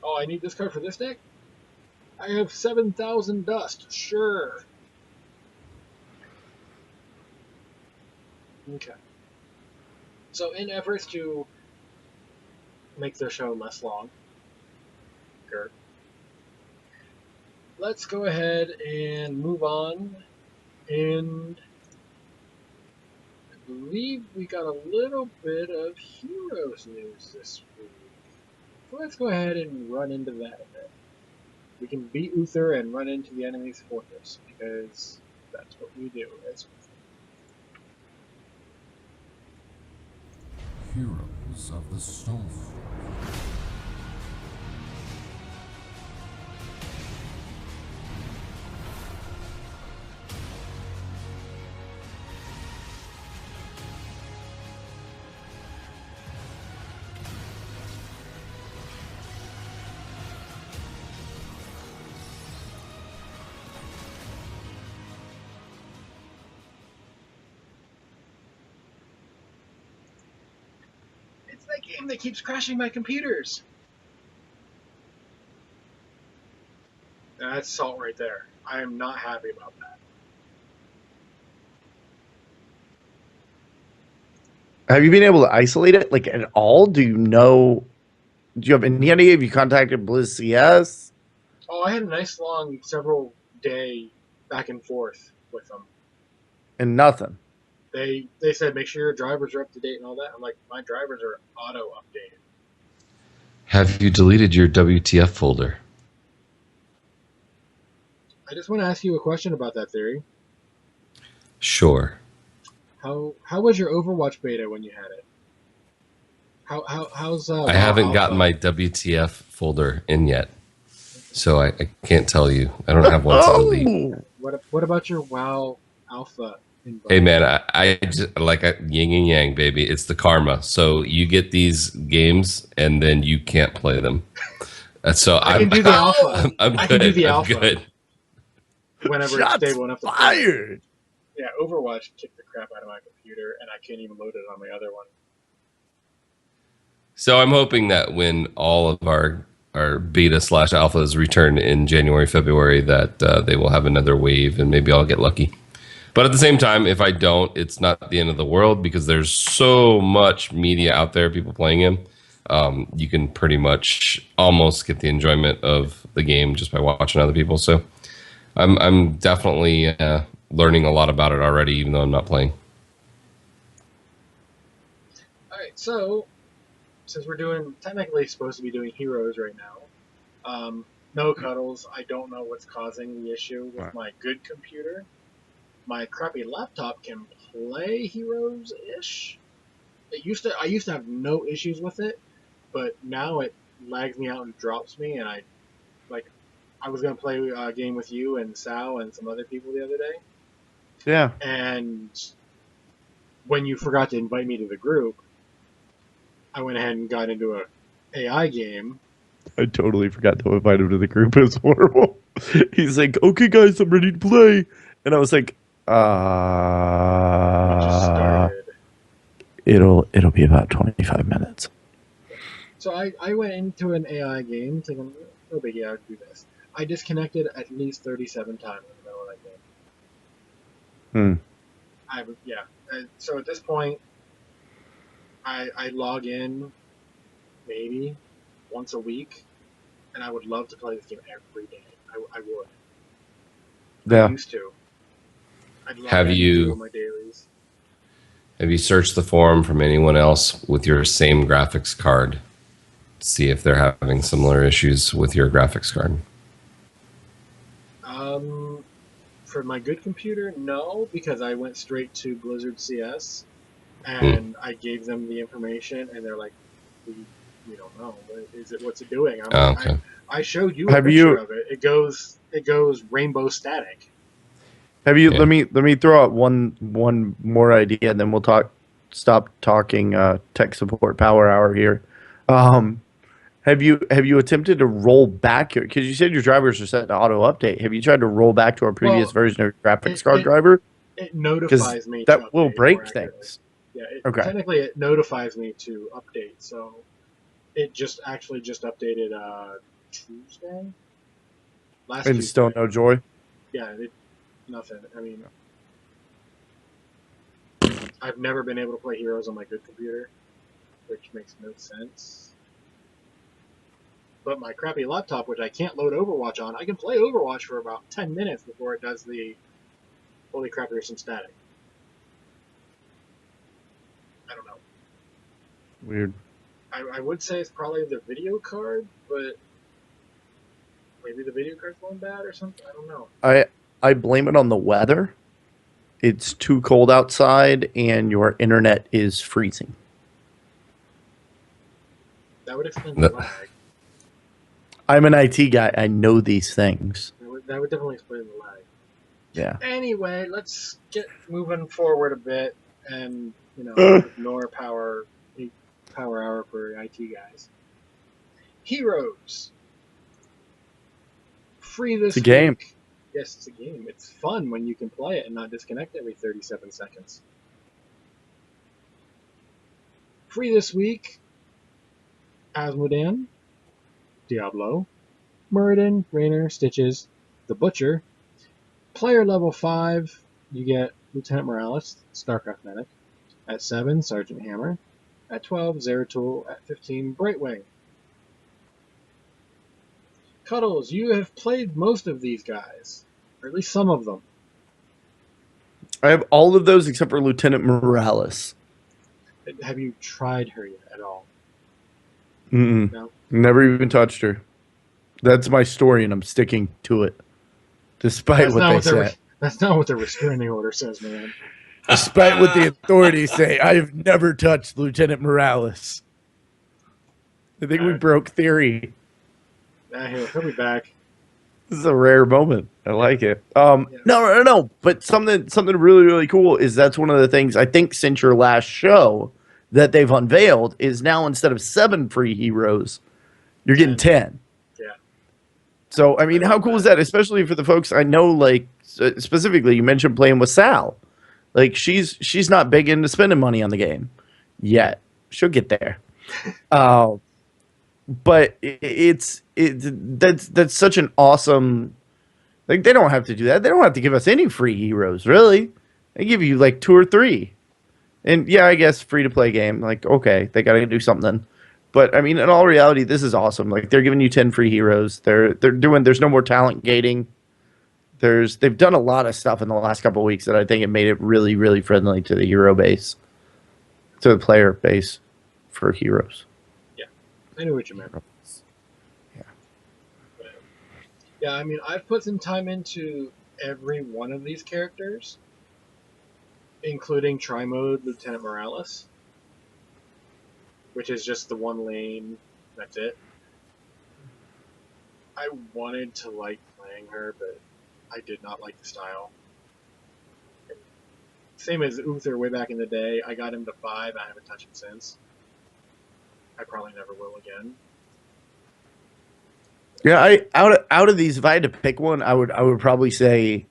Oh, I need this card for this deck? I have 7,000 dust. Sure. Okay. So in efforts to make their show less long, let's go ahead and move on. And I believe we got a little bit of Heroes news this week. So let's go ahead and run into that a bit. We can beat Uther and run into the enemy's fortress, because that's what we do as Heroes of the Storm. It's that game that keeps crashing my computers. That's salt right there. I am not happy about that. Have you been able to isolate it like at all? Do you know? Do you have any idea? Have you contacted Blizz CS? Oh, I had a nice long several day back and forth with them. And nothing. They said make sure your drivers are up to date and all that. I'm like, my drivers are auto updated. Have you deleted your WTF folder? I just want to ask you a question about that theory. Sure. How was your Overwatch beta when you had it? How's I haven't gotten my WTF folder in yet, so I can't tell you. I don't have one to delete. What about your WoW Alpha invite? Hey man, I just like yin and yang, baby. It's the karma. So you get these games and then you can't play them. So I can do the alpha. I'm good. I can do the I'm alpha. good. Whenever Shots it's stable enough to play. fired. Yeah, Overwatch kicked the crap out of my computer, and I can't even load it on my other one. So I'm hoping that when all of our beta / alphas return in January, February, that they will have another wave and maybe I'll get lucky. But at the same time, if I don't, it's not the end of the world because there's so much media out there, people playing him. You can pretty much almost get the enjoyment of the game just by watching other people. So I'm definitely learning a lot about it already, even though I'm not playing. All right, so since we're technically supposed to be doing Heroes right now, no cuddles. I don't know what's causing the issue with my good computer. My crappy laptop can play Heroes-ish. I used to have no issues with it, but now it lags me out and drops me, and I was gonna play a game with you and Sal and some other people the other day. Yeah. And when you forgot to invite me to the group, I went ahead and got into a AI game. I totally forgot to invite him to the group. It was horrible. He's like, "Okay, guys, I'm ready to play," and I was like, We just started. It'll be about 25 minutes." So I went into an AI game thinking, no biggie, I would do this. I disconnected at least 37 times in the middle of that game. So at this point, I log in maybe once a week, and I would love to play this game every day. I would. Yeah. I used to. I'd log Have in and you- do my dailies. Have you searched the forum from anyone else with your same graphics card to see if they're having similar issues with your graphics card? For my good computer, no, because I went straight to Blizzard CS, and I gave them the information, and they're like, we don't know. What's it doing? Okay. I showed you a Have picture you- of it. It goes rainbow static. Have you? Yeah. Let me throw out one more idea, and then we'll stop talking tech support power hour here. Have you attempted to roll back your? Because you said your drivers are set to auto update. Have you tried to roll back to our previous version of your graphics card driver? It notifies me. That to will update break more accurately. things. Yeah, Okay. Technically, it notifies me to update. So It just updated Tuesday. Last And Tuesday. still no joy. Yeah, nothing. I mean, I've never been able to play Heroes on my good computer, which makes no sense. But my crappy laptop, which I can't load Overwatch on, I can play Overwatch for about 10 minutes before it does the holy crap, there's some static. I don't know. Weird. I would say it's probably the video card, but maybe the video card's going bad or something. I don't know. I blame it on the weather. It's too cold outside, and your internet is freezing. That would explain the lag. I'm an IT guy. I know these things. That would definitely explain the lag. Yeah. Anyway, let's get moving forward a bit and, ignore power hour for IT guys. Heroes. Free this It's a game. week. Yes, it's a game. It's fun when you can play it and not disconnect every 37 seconds. Free this week. Asmodan, Diablo, Muradin, Raynor, Stitches, the Butcher. Player level 5, you get Lieutenant Morales, StarCraft Medic. At 7, Sergeant Hammer. At 12, Zeratul. At 15, Brightwing. Cuddles, you have played most of these guys, or at least some of them. I have all of those except for Lieutenant Morales. Have you tried her yet at all? Mm-mm. No? Never even touched her. That's my story, and I'm sticking to it, despite what they say. That's not what the restraining order says, man. Despite what the authorities say, I have never touched Lieutenant Morales. I think we broke theory. He'll be back. This is a rare moment. I like it. No. But something really, really cool is that's one of the things I think since your last show that they've unveiled is now instead of 7 free heroes, you're getting 10. Yeah. So, I mean, how cool is that? Especially for the folks I know, like, specifically, you mentioned playing with Sal. Like, she's not big into spending money on the game yet. She'll get there. But that's such an awesome. Like, they don't have to do that. They don't have to give us any free heroes, really. They give you like 2 or 3, and yeah, I guess free to play game. Like, okay, they got to do something. But I mean, in all reality, this is awesome. Like, they're giving you 10 free heroes. They're doing. There's no more talent gating. They've done a lot of stuff in the last couple of weeks that I think it made it really, really friendly to the hero base, to the player base for heroes. I know what you meant. Yeah. Yeah, I mean, I've put some time into every one of these characters, including Tri-Mode Lieutenant Morales, which is just the one lane, that's it. I wanted to like playing her, but I did not like the style. Same as Uther way back in the day. I got him to 5, I haven't touched him since. I probably never will again. Yeah, out of these, if I had to pick one, I would probably say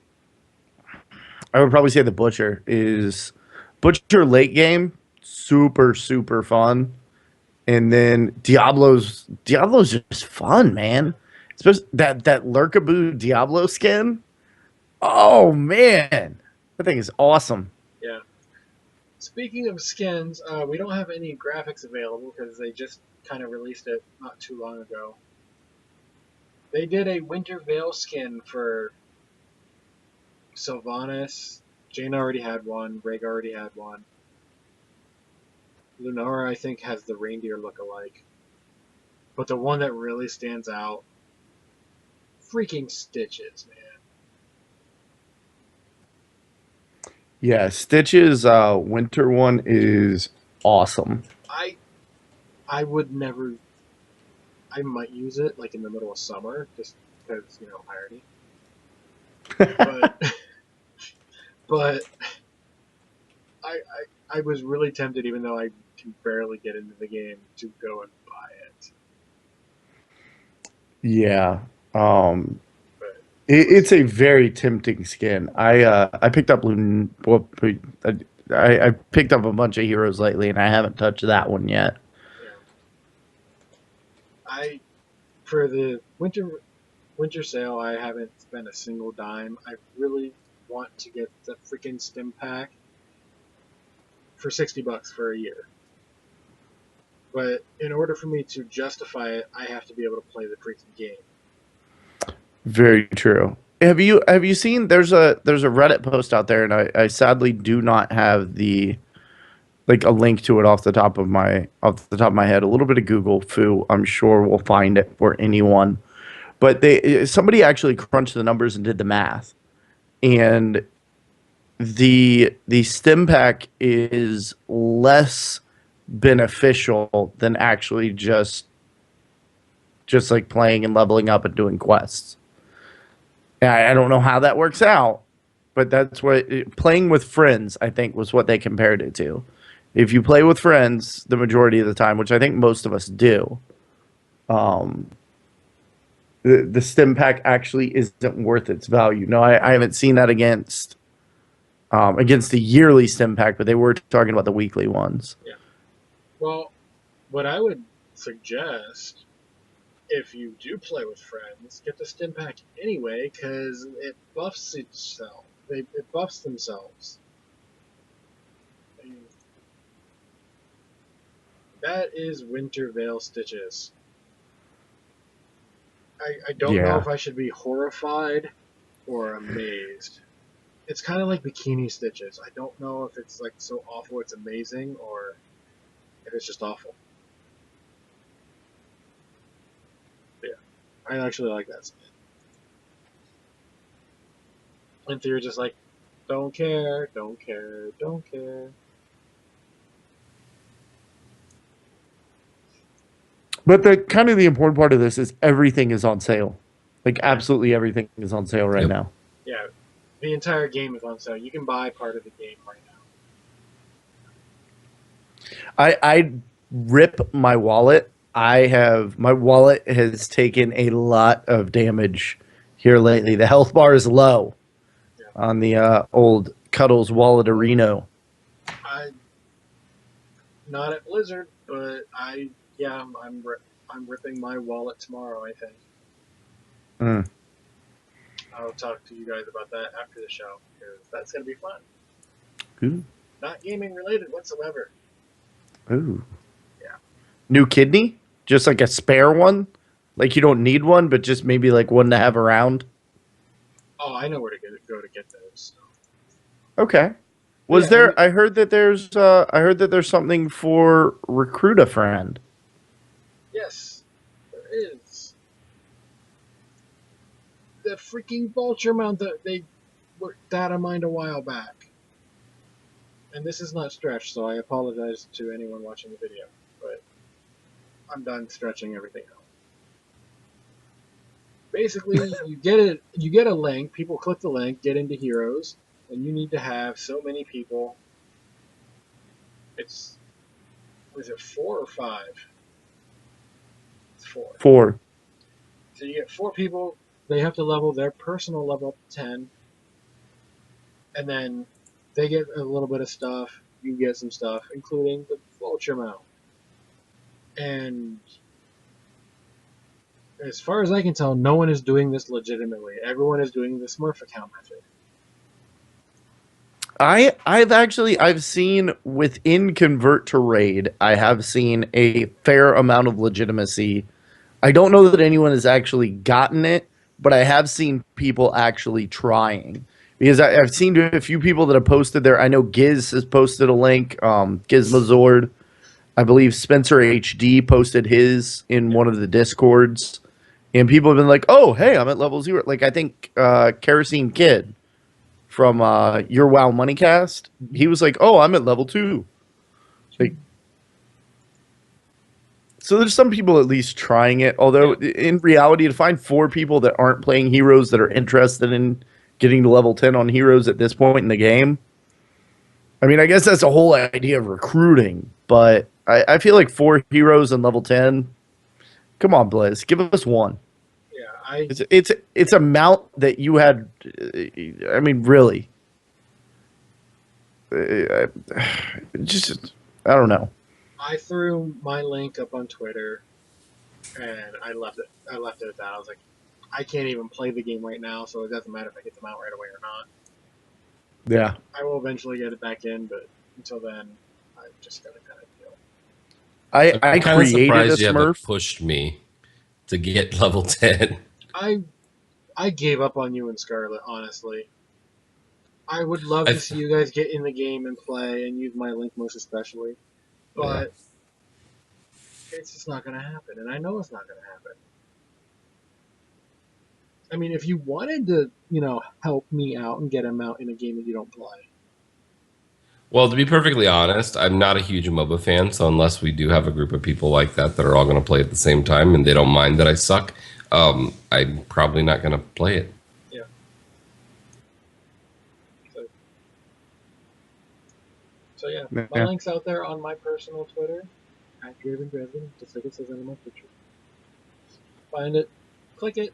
the Butcher is Butcher late game, super fun, and then Diablo's just fun, man. Especially that Lurkaboo Diablo skin. Oh man, that thing is awesome. Yeah. Speaking of skins, we don't have any graphics available because they just kind of released it not too long ago. They did a Winter Veil skin for Sylvanas. Jane already had one. Rhaegar already had one. Lunara, I think, has the reindeer look-alike. But the one that really stands out, freaking Stitches, man. Yeah, Stitch's winter one is awesome. I would never. I might use it like in the middle of summer, just because irony. But I was really tempted, even though I can barely get into the game, to go and buy it. Yeah, it's a very tempting skin. I picked up I picked up a bunch of heroes lately, and I haven't touched that one yet. I for the winter sale, I haven't spent a single dime. I really want to get the freaking stim pack for $60 for a year. But in order for me to justify it, I have to be able to play the freaking game. Very true. Have you seen there's a Reddit post out there, and I sadly do not have the like a link to it off the top of my head. A little bit of Google foo, I'm sure we'll find it for anyone. But somebody actually crunched the numbers and did the math, and the stim pack is less beneficial than actually just like playing and leveling up and doing quests. And I don't know how that works out, but that's what playing with friends, I think, was what they compared it to. If you play with friends the majority of the time, which I think most of us do, um, the stim pack actually isn't worth its value. No, I haven't seen that against the yearly stim pack, but they were talking about the weekly ones. Yeah. Well, what I would suggest, if you do play with friends, get the stim pack anyway, because it buffs itself. It buffs themselves. I mean, that is Winter Veil Stitches. I don't know if I should be horrified or amazed. It's kind of like Bikini Stitches. I don't know if it's like so awful it's amazing, or if it's just awful. But yeah, I actually like that spin. And you're just like, don't care, don't care, don't care. But the important part of this is everything is on sale. Like absolutely everything is on sale right now. Yeah, the entire game is on sale. You can buy part of the game right now. I rip my wallet. My wallet has taken a lot of damage here lately. The health bar is low on the old Cuddles Wallet Arena. Not at Blizzard, but I'm ripping my wallet tomorrow, I think. I'll talk to you guys about that after the show, because that's going to be fun. Ooh. Not gaming related whatsoever. Ooh. Yeah. New kidney? Just like a spare one? Like you don't need one, but just maybe like one to have around? Oh, I know where to go to get those. So. Okay. I heard that there's something for Recruit a Friend. Yes, there is. The freaking vulture mount that they were data mined a while back. And this is not stretched, so I apologize to anyone watching the video, but I'm done stretching everything out. Basically, you get a link, people click the link, get into Heroes, and you need to have so many people. Was it 4 or 5? It's 4. 4. So you get 4 people, they have to level their personal level up to 10, and then they get a little bit of stuff, you get some stuff, including the vulture mount. And as far as I can tell, no one is doing this legitimately. Everyone is doing the Smurf account method. I've seen within Convert to Raid, I have seen a fair amount of legitimacy. I don't know that anyone has actually gotten it, but I have seen people actually trying. Because I've seen a few people that have posted there. I know Giz has posted a link. Gizmazord. I believe Spencer HD posted his in one of the Discords. And people have been like, oh, hey, I'm at level 0. Like, I think Kerosene Kid from Your WoW Moneycast, he was like, oh, I'm at level 2. Like, so there's some people at least trying it. Although, in reality, to find 4 people that aren't playing Heroes that are interested in getting to level 10 on Heroes at this point in the game, I mean, I guess that's the whole idea of recruiting. But I feel like 4 Heroes and level 10, come on, Blizz, give us one. Yeah, it's a mount that you had. I mean, really, just I don't know. I threw my link up on Twitter. and I left it. I left it at that. I was like, I can't even play the game right now, so it doesn't matter if I get them out right away or not. Yeah. I will eventually get it back in, but until then, I'm just gonna kind of deal. I I'm kind of created a surprised you haven't Smurf. pushed me to get level 10. I gave up on you and Scarlet, honestly. I would love to I, see you guys get in the game and play and use my link most especially, yeah. but it's just not going to happen, and I know it's not going to happen. I mean, if you wanted to, help me out and get him out in a game that you don't play. Well, to be perfectly honest, I'm not a huge MOBA fan, so unless we do have a group of people like that that are all going to play at the same time and they don't mind that I suck, I'm probably not going to play it. Yeah. So yeah, my link's out there on my personal Twitter, @DravenDreven, just like it says on my picture. Find it, click it,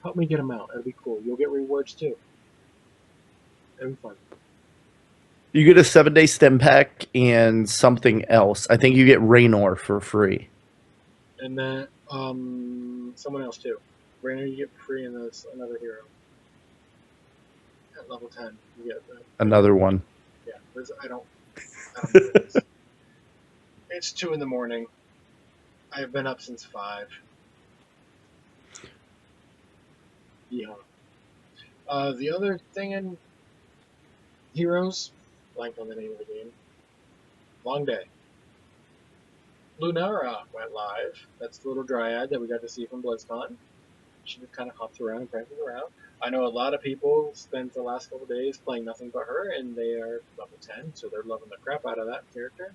help me get them out. That'd be cool. You'll get rewards too. That'd be fun. You get a 7-day stem pack and something else. I think you get Raynor for free. And then someone else too. Rainer you get free, and there's another hero. At level 10, you get Another one. Yeah, I don't know this. It's 2 in the morning. I've been up since 5. Yeah. The other thing in Heroes, blanked on the name of the game. Long day. Lunara went live. That's the little dryad that we got to see from BlizzCon. She just kind of hops around and prances around. I know a lot of people spent the last couple days playing nothing but her, and they are level 10, so they're loving the crap out of that character.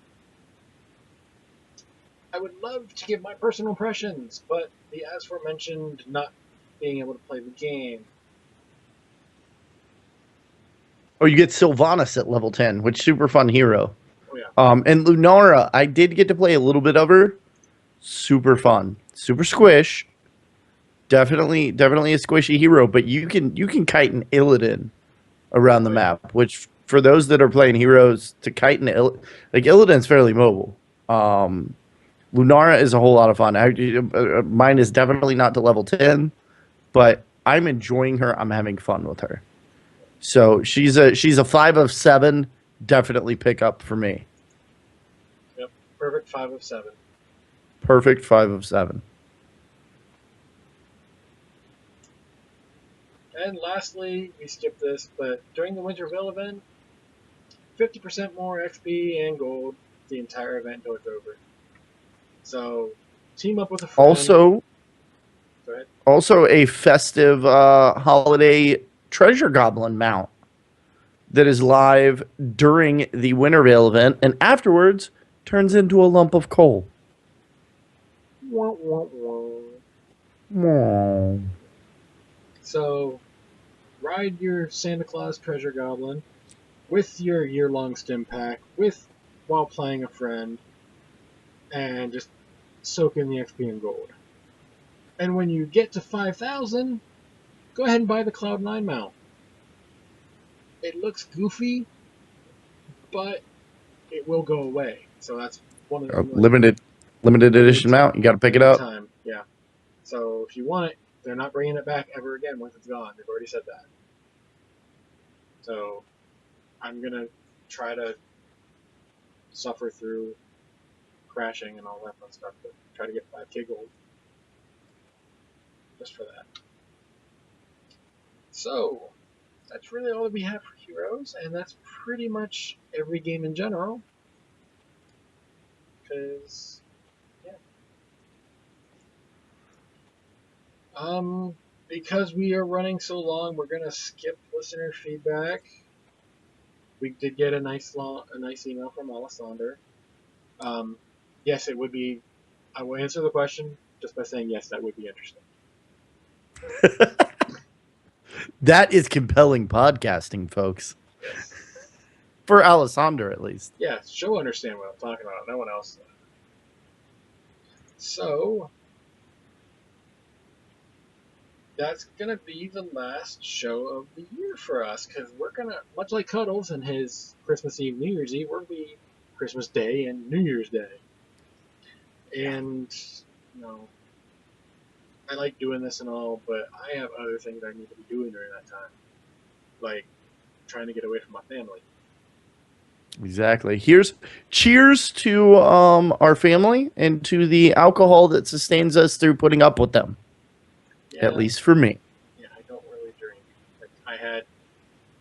I would love to give my personal impressions, but the aforementioned not being able to play the game. Or you get Sylvanas at level 10, which is super fun hero. Oh yeah. And Lunara, I did get to play a little bit of her. Super fun. Super squish. Definitely a squishy hero, but you can kite an Illidan around the map, which for those that are playing heroes, to kite an Illidan's fairly mobile. Lunara is a whole lot of fun. Mine is definitely not to level 10, but I'm enjoying her. I'm having fun with her. So she's a 5 of 7. Definitely pick up for me. Yep, perfect 5 of 7. Perfect 5 of 7. And lastly, we skipped this, but during the Winterville event, 50% more XP and gold the entire event until it's over. So, team up with a friend. Also a festive holiday treasure goblin mount that is live during the Wintervale event and afterwards turns into a lump of coal. Wah, wah, wah. Aww. So, ride your Santa Claus treasure goblin with your year-long stim pack, while playing a friend, and just soak in the XP and gold. And when you get to 5,000, go ahead and buy the Cloud9 mount. It looks goofy, but it will go away. So that's one of the limited edition mount. You got to pick it up. Time, yeah. So if you want it, they're not bringing it back ever again once it's gone. They've already said that. So I'm gonna try to suffer through crashing and all that fun stuff, but try to get 5K gold just for that. So that's really all that we have for Heroes, and that's pretty much every game in general. Because, yeah. Because we are running so long, we're gonna skip listener feedback. We did get a nice email from Alessander. Yes, it would be. I will answer the question just by saying yes, that would be interesting. That is compelling podcasting, folks. Yes. For Alessander, at least. Yeah, she'll understand what I'm talking about. No one else. So, that's going to be the last show of the year for us, because we're going to, much like Cuddles and his Christmas Eve, New Year's Eve, we're going to be Christmas Day and New Year's Day. And, I like doing this and all, but I have other things I need to be doing during that time, like trying to get away from my family. Exactly. Here's cheers to our family and to the alcohol that sustains us through putting up with them. Yeah, At least for me. yeah, I don't really drink. Like, I had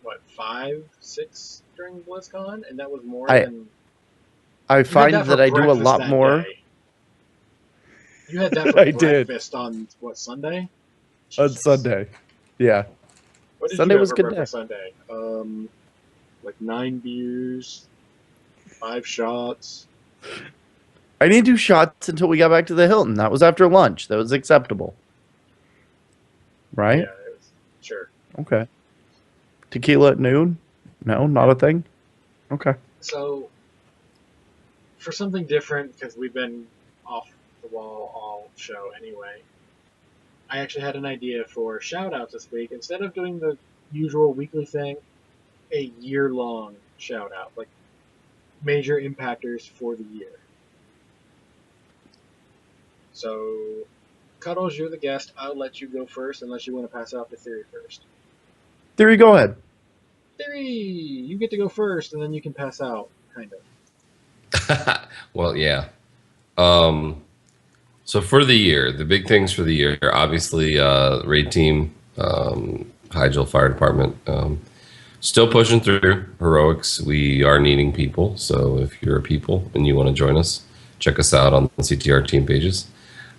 what 5, 6 during BlizzCon, and that was more I than I you had find that for that I do a breakfast lot that more. day. You had that for I did breakfast on what Sunday? on Jesus. Sunday. Yeah. What did Sunday you have was for a good day. breakfast Sunday? Like 9 beers, 5 shots. I didn't do shots until we got back to the Hilton. That was after lunch. That was acceptable. Yeah, Right? it was sure. Okay. Tequila at noon? No, not a thing. Okay. So, for something different, because we've been off the wall all show anyway, I actually had an idea for shout outs this week. Instead of doing the usual weekly thing, a year long shout out, like major impactors for the year. So, Cuddles, you're the guest. I'll let you go first unless you want to pass out the theory first. Theory, go ahead. Theory! You get to go first and then you can pass out, kind of. Well, yeah. So for the year, the big things for the year, obviously, raid team, Hydel Fire Department, still pushing through heroics. We are needing people, so if you're a people and you want to join us, check us out on the CTR team pages.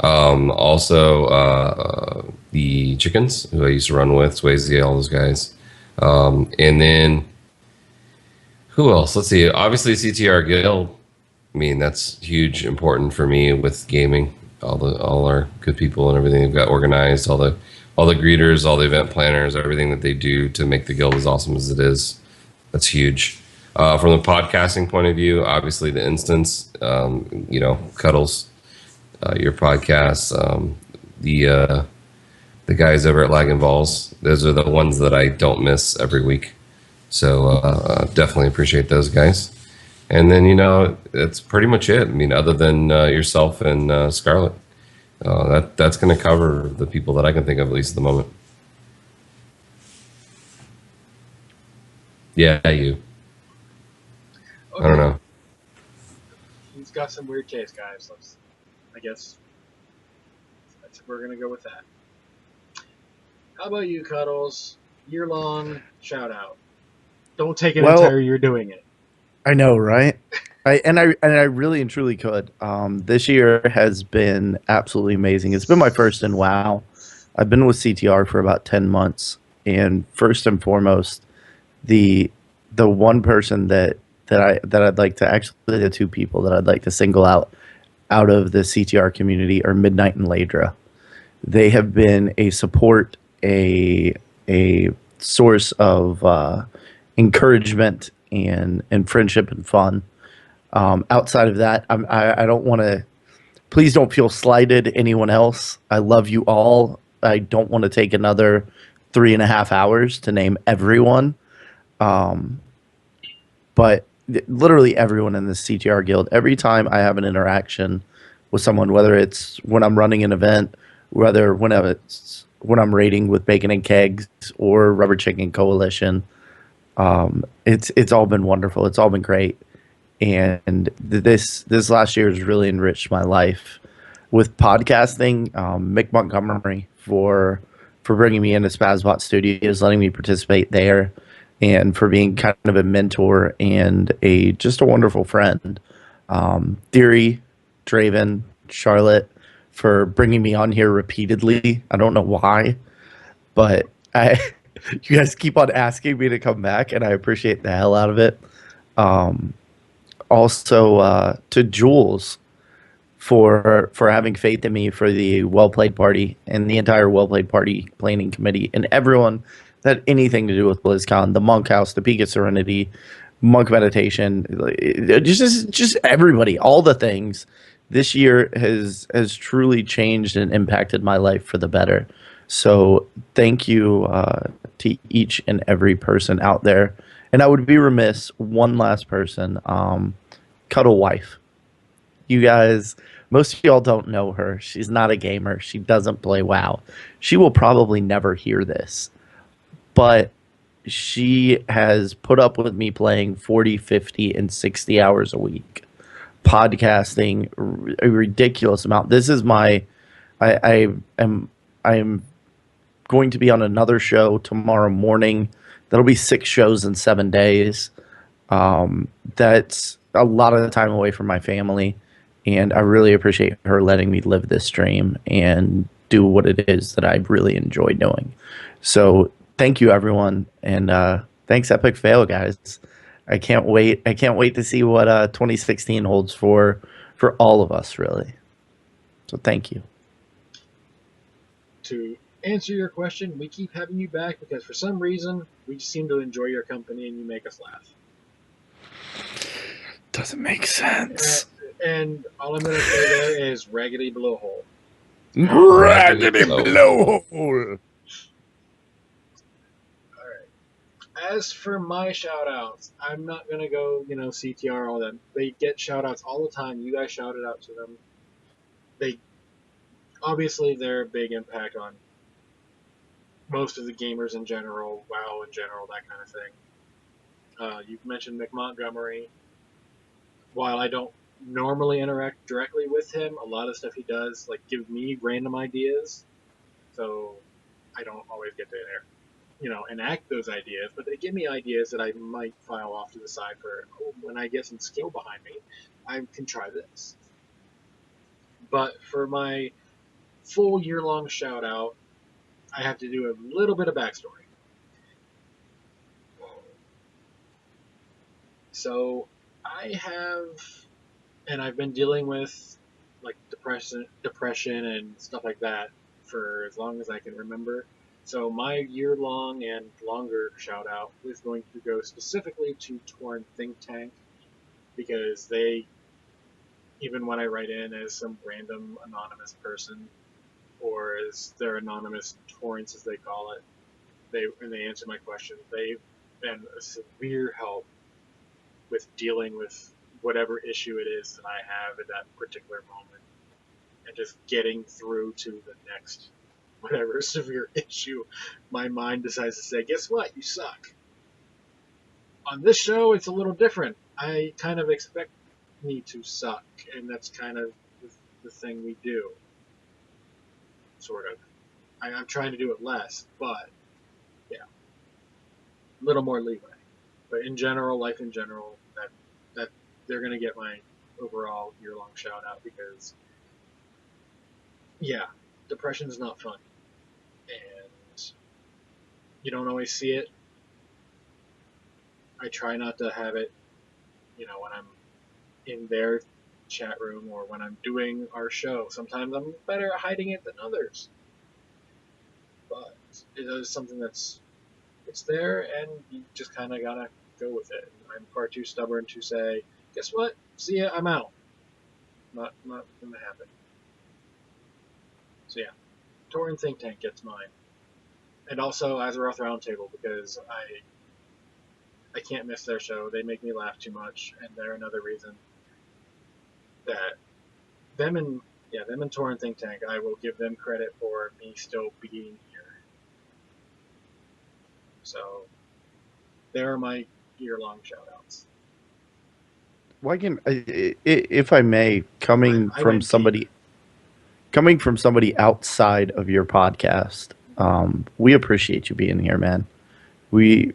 Also, the chickens who I used to run with, Swayze, all those guys, and then who else? Let's see. Obviously, CTR Guild. I mean, that's huge, important for me with gaming. All our good people and everything they've got organized, all the greeters, all the event planners, everything that they do to make the guild as awesome as it is. That's huge. From the podcasting point of view, obviously the instance, Cuddles, your podcast, the guys over at Lag and Balls. Those are the ones that I don't miss every week. So definitely appreciate those guys. And then, that's pretty much it. I mean, other than yourself and Scarlett, that's going to cover the people that I can think of, at least at the moment. Yeah, you. Okay. I don't know. He's got some weird taste, guys. I guess we're going to go with that. How about you, Cuddles? Year-long shout-out. Don't take an entire year doing it. I know, right? I really and truly could. This year has been absolutely amazing. It's been my first in WoW. I've been with CTR for about 10 months, and first and foremost, the one person that I'd like to actually, the two people that I'd like to single out of the CTR community are Midnight and Ladra. They have been a support, a source of encouragement and friendship and fun. Outside of that, I don't want to. Please don't feel slighted. Anyone else? I love you all. I don't want to take another 3.5 hours to name everyone. But literally everyone in the CTR guild. Every time I have an interaction with someone, whether it's when I'm running an event, when I'm raiding with Bacon and Kegs or Rubber Chicken Coalition. It's all been wonderful. It's all been great, and this last year has really enriched my life with podcasting. Mick Montgomery for bringing me into Spazbot Studios, letting me participate there, and for being kind of a mentor and just a wonderful friend. Theory, Draven, Charlotte for bringing me on here repeatedly. I don't know why, but you guys keep on asking me to come back, and I appreciate the hell out of it. Also, to Jules for having faith in me for the Well Played Party and the entire Well Played Party planning committee and everyone that had anything to do with BlizzCon, the Monk House, the Peak of Serenity, Monk Meditation, just everybody, all the things. This year has truly changed and impacted my life for the better. So thank you to each and every person out there. And I would be remiss, one last person, Cuddle Wife. You guys, Most of y'all don't know her. She's not a gamer. She doesn't play WoW. She will probably never hear this, but she has put up with me playing 40, 50, and 60 hours a week, podcasting a ridiculous amount. This is I am going to be on another show tomorrow morning. That'll be 6 shows in 7 days. That's a lot of the time away from my family, and I really appreciate her letting me live this dream and do what it is that I really enjoy doing. So thank you, everyone, and thanks, Epic Fail, guys. I can't wait. I can't wait to see what 2016 holds for all of us, really. So thank you. To answer your question, we keep having you back because for some reason we seem to enjoy your company and you make us laugh. Doesn't make sense. And all I'm going to say there is raggedy blowhole. Raggedy blowhole. As for my shout-outs, I'm not going to go, CTR, all that. They get shout-outs all the time. You guys shout it out to them. Obviously, they're a big impact on most of the gamers in general, WoW in general, that kind of thing. You've mentioned Mick Montgomery. While I don't normally interact directly with him, a lot of stuff he does, give me random ideas. So I don't always get to enact those ideas, but they give me ideas that I might file off to the side for, when I get some skill behind me, I can try this. But for my full year-long shout-out, I have to do a little bit of backstory. So I've been dealing with depression and stuff like that for as long as I can remember. So my year-long and longer shout-out is going to go specifically to Torn Think Tank, because they, even when I write in as some random anonymous person, or as their anonymous torrents as they call it, they answer my questions. They've been a severe help with dealing with whatever issue it is that I have at that particular moment, and just getting through to the next whatever severe issue my mind decides to say, guess what, you suck. On this show, it's a little different. I kind of expect me to suck, and that's kind of the thing we do. Sort of. I'm trying to do it less, but yeah, a little more leeway. But in general, life in general, that they're gonna get my overall year-long shout-out, because yeah, depression is not fun, and you don't always see it. I try not to have it, when I'm in their chat room or when I'm doing our show. Sometimes I'm better at hiding it than others, but it is something it's there, and you just kind of gotta go with it. I'm far too stubborn to say, guess what, see ya, I'm out. Not gonna happen. So yeah, Torin Think Tank gets mine, and also Azeroth Roundtable, because I can't miss their show. They make me laugh too much, and they're another reason that them and Torin Think Tank, I will give them credit for me still being here. So there are my year-long shout-outs. Well, if I may, coming from somebody outside of your podcast, we appreciate you being here, man. We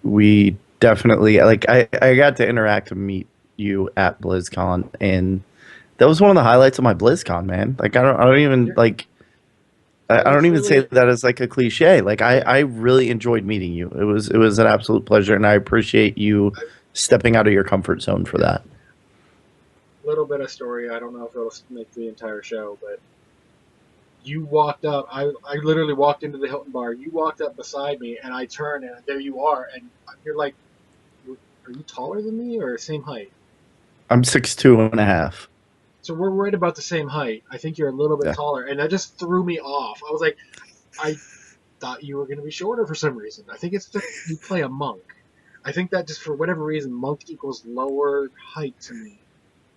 definitely, I got to interact and meet you at BlizzCon, and that was one of the highlights of my BlizzCon, man. I don't even say that as a cliche. I really enjoyed meeting you. It was an absolute pleasure, and I appreciate you stepping out of your comfort zone for that. Little bit of story. I don't know if it'll make the entire show, but you walked up. I literally walked into the Hilton bar. You walked up beside me, and I turned, and there you are. And you're like, are you taller than me or same height? I'm 6'2.5". So we're right about the same height. I think you're a little bit taller, and that just threw me off. I was like, I thought you were going to be shorter for some reason. I think it's just you play a monk. I think that just for whatever reason, monk equals lower height to me.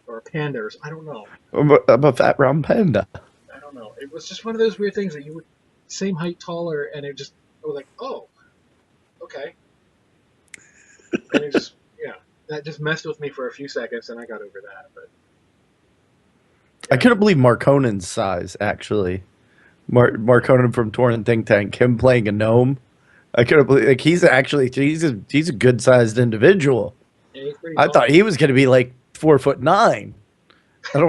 or a panda, or I don't know. I'm a fat round panda. I don't know. It was just one of those weird things that you were same height taller, and I was like, oh, okay. And it just, yeah, that just messed with me for a few seconds, and I got over that. But I couldn't believe Marconan's size, actually. Marconan from Torrent Think Tank, him playing a gnome. I couldn't believe, like, he's a good sized individual. yeah, he's pretty I tall. thought he was going to be like 4'9".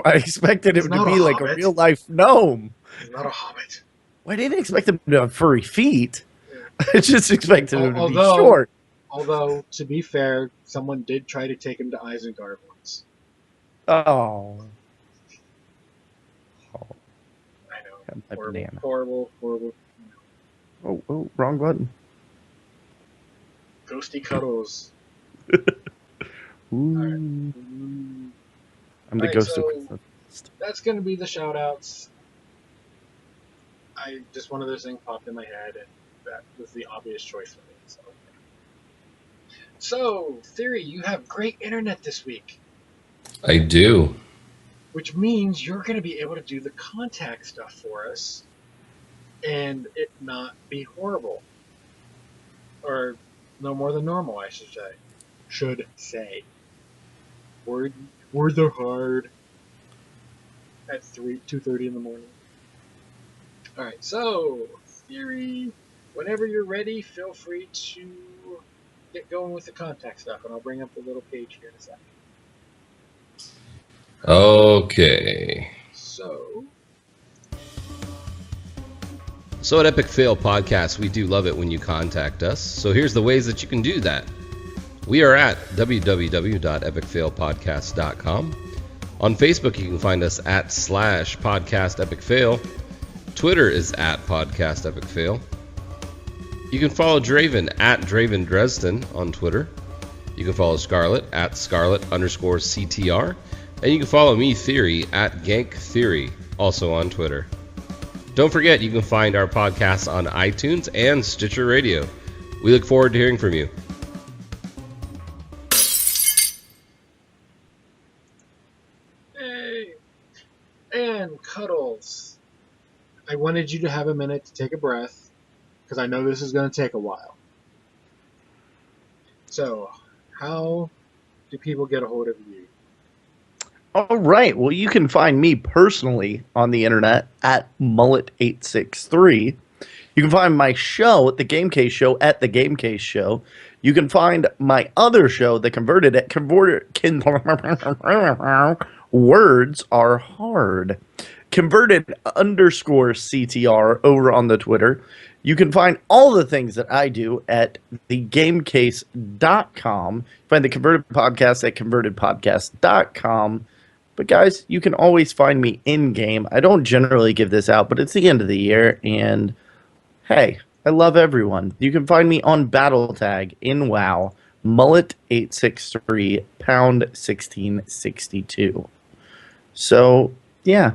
I expected He's him to not a be like a hobbit. real life gnome. He's not a hobbit. Well, I didn't expect him to have furry feet. Yeah. I just expected him to be Although- short. Although, to be fair, someone did try to take him to Isengard once. Oh. I know. Got my Horrible, banana. horrible. Oh, wrong button. Ghosty cuddles. Ooh. Alright. I'm the Alright, ghost so- of That's going to be the shout-outs. Just one of those things popped in my head, and that was the obvious choice for me. So, Theory, you have great internet this week, I do. which means you're going to be able to do the contact stuff for us, and it not be horrible. Or no more than normal, I should say. Words are hard. At 2:30 in the morning. Alright, so, Theory, whenever you're ready, feel free to get going with the contact stuff, and I'll bring up the little page here in a second. Okay. So, So at Epic Fail Podcast, we do love it when you contact us. So here's the ways that you can do that. We are at www.epicfailpodcast.com. On Facebook, you can find us at /podcastepicfail. Twitter is at podcastepicfail. You can follow Draven at Draven Dresden on Twitter. You can follow Scarlett at Scarlett_CTR. And you can follow me, Theory, at Gank Theory, also on Twitter. Don't forget, you can find our podcasts on iTunes and Stitcher Radio. We look forward to hearing from you. yay! And Cuddles, I wanted you to have a minute to take a breath, because I know this is going to take a while. So, how do people get a hold of you? All right. Well, you can find me personally on the internet at Mullet863. You can find my show, The Game Case Show, at The Game Case Show. You can find my other show, The Converted, at Words Are Hard. Converted_CTR over on the Twitter. You can find all the things that I do at thegamecase.com. Find the Converted Podcast at convertedpodcast.com. But guys, you can always find me in-game. I don't generally give this out, but it's the end of the year, and hey, I love everyone. You can find me on BattleTag in WoW, Mullet863, pound 1662. So, yeah,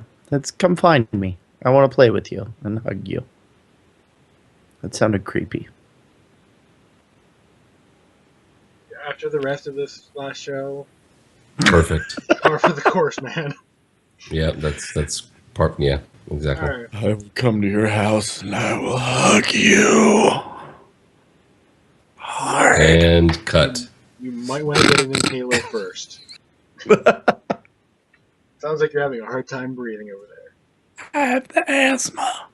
come find me. I want to play with you and hug you. That sounded creepy. After the rest of this last show, Perfect. par for the course, man. Yeah, that's part. Yeah, exactly. Alright. I will come to your house and I will hug you. Hard. And cut. You might want to get an inhaler first. Sounds like you're having a hard time breathing over there. I have the asthma.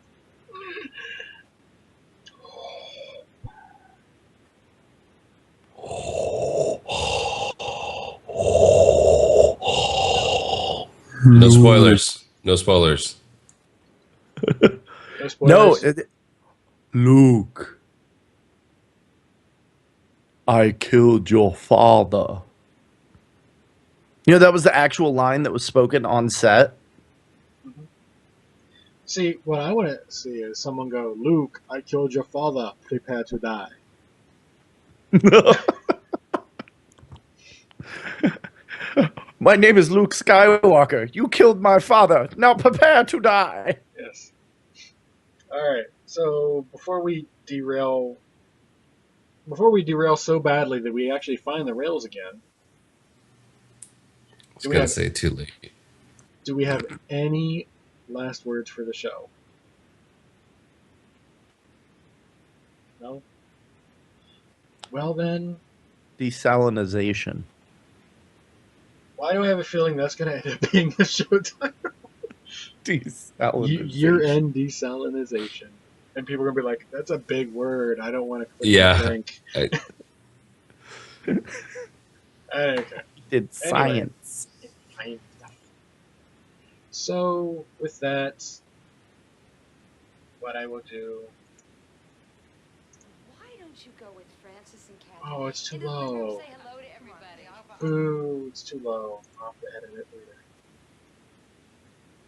No spoilers. No spoilers. No spoilers? No, Luke, I killed your father. You know, that was the actual line that was spoken on set. See, what I want to see is someone go, Luke, I killed your father. Prepare to die. My name is Luke Skywalker. You killed my father. Now prepare to die. Yes. Alright, so before we derail so badly that we actually find the rails again, was going to say too late. Do we have any last words for the show? No? Well then, Desalination. why do I have a feeling that's going to end up being the show title? Desalination. Year-end desalination. And people are going to be like, that's a big word. I don't want to click Yeah. the link. Okay. Did science. Anyway. So, with that, what I will do... Why don't you go with Francis and Kathy? Oh, it's too In the living room, low. say hello to everybody. Boo, it's too low. I'll have to edit it later.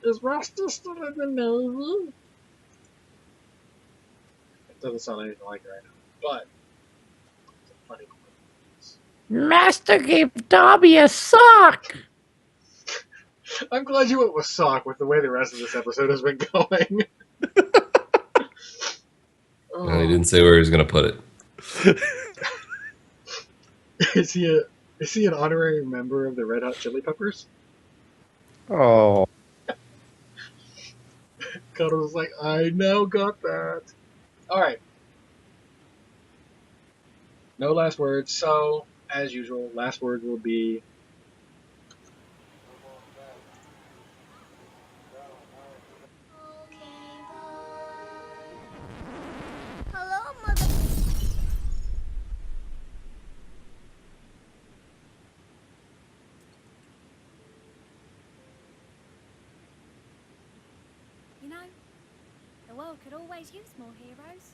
Is Rasta still in the Navy? It doesn't sound anything like it right now, but it's a funny quote. Master gave Dobby a sock. I'm glad you went with sock with the way the rest of this episode has been going. Well, he didn't say where he was going to put it. Is he an honorary member of the Red Hot Chili Peppers? Oh. Cuddle was like, I now got that. Alright. No last words, so, as usual, last word will be... Hello, Mother. You know, the world could always use more heroes.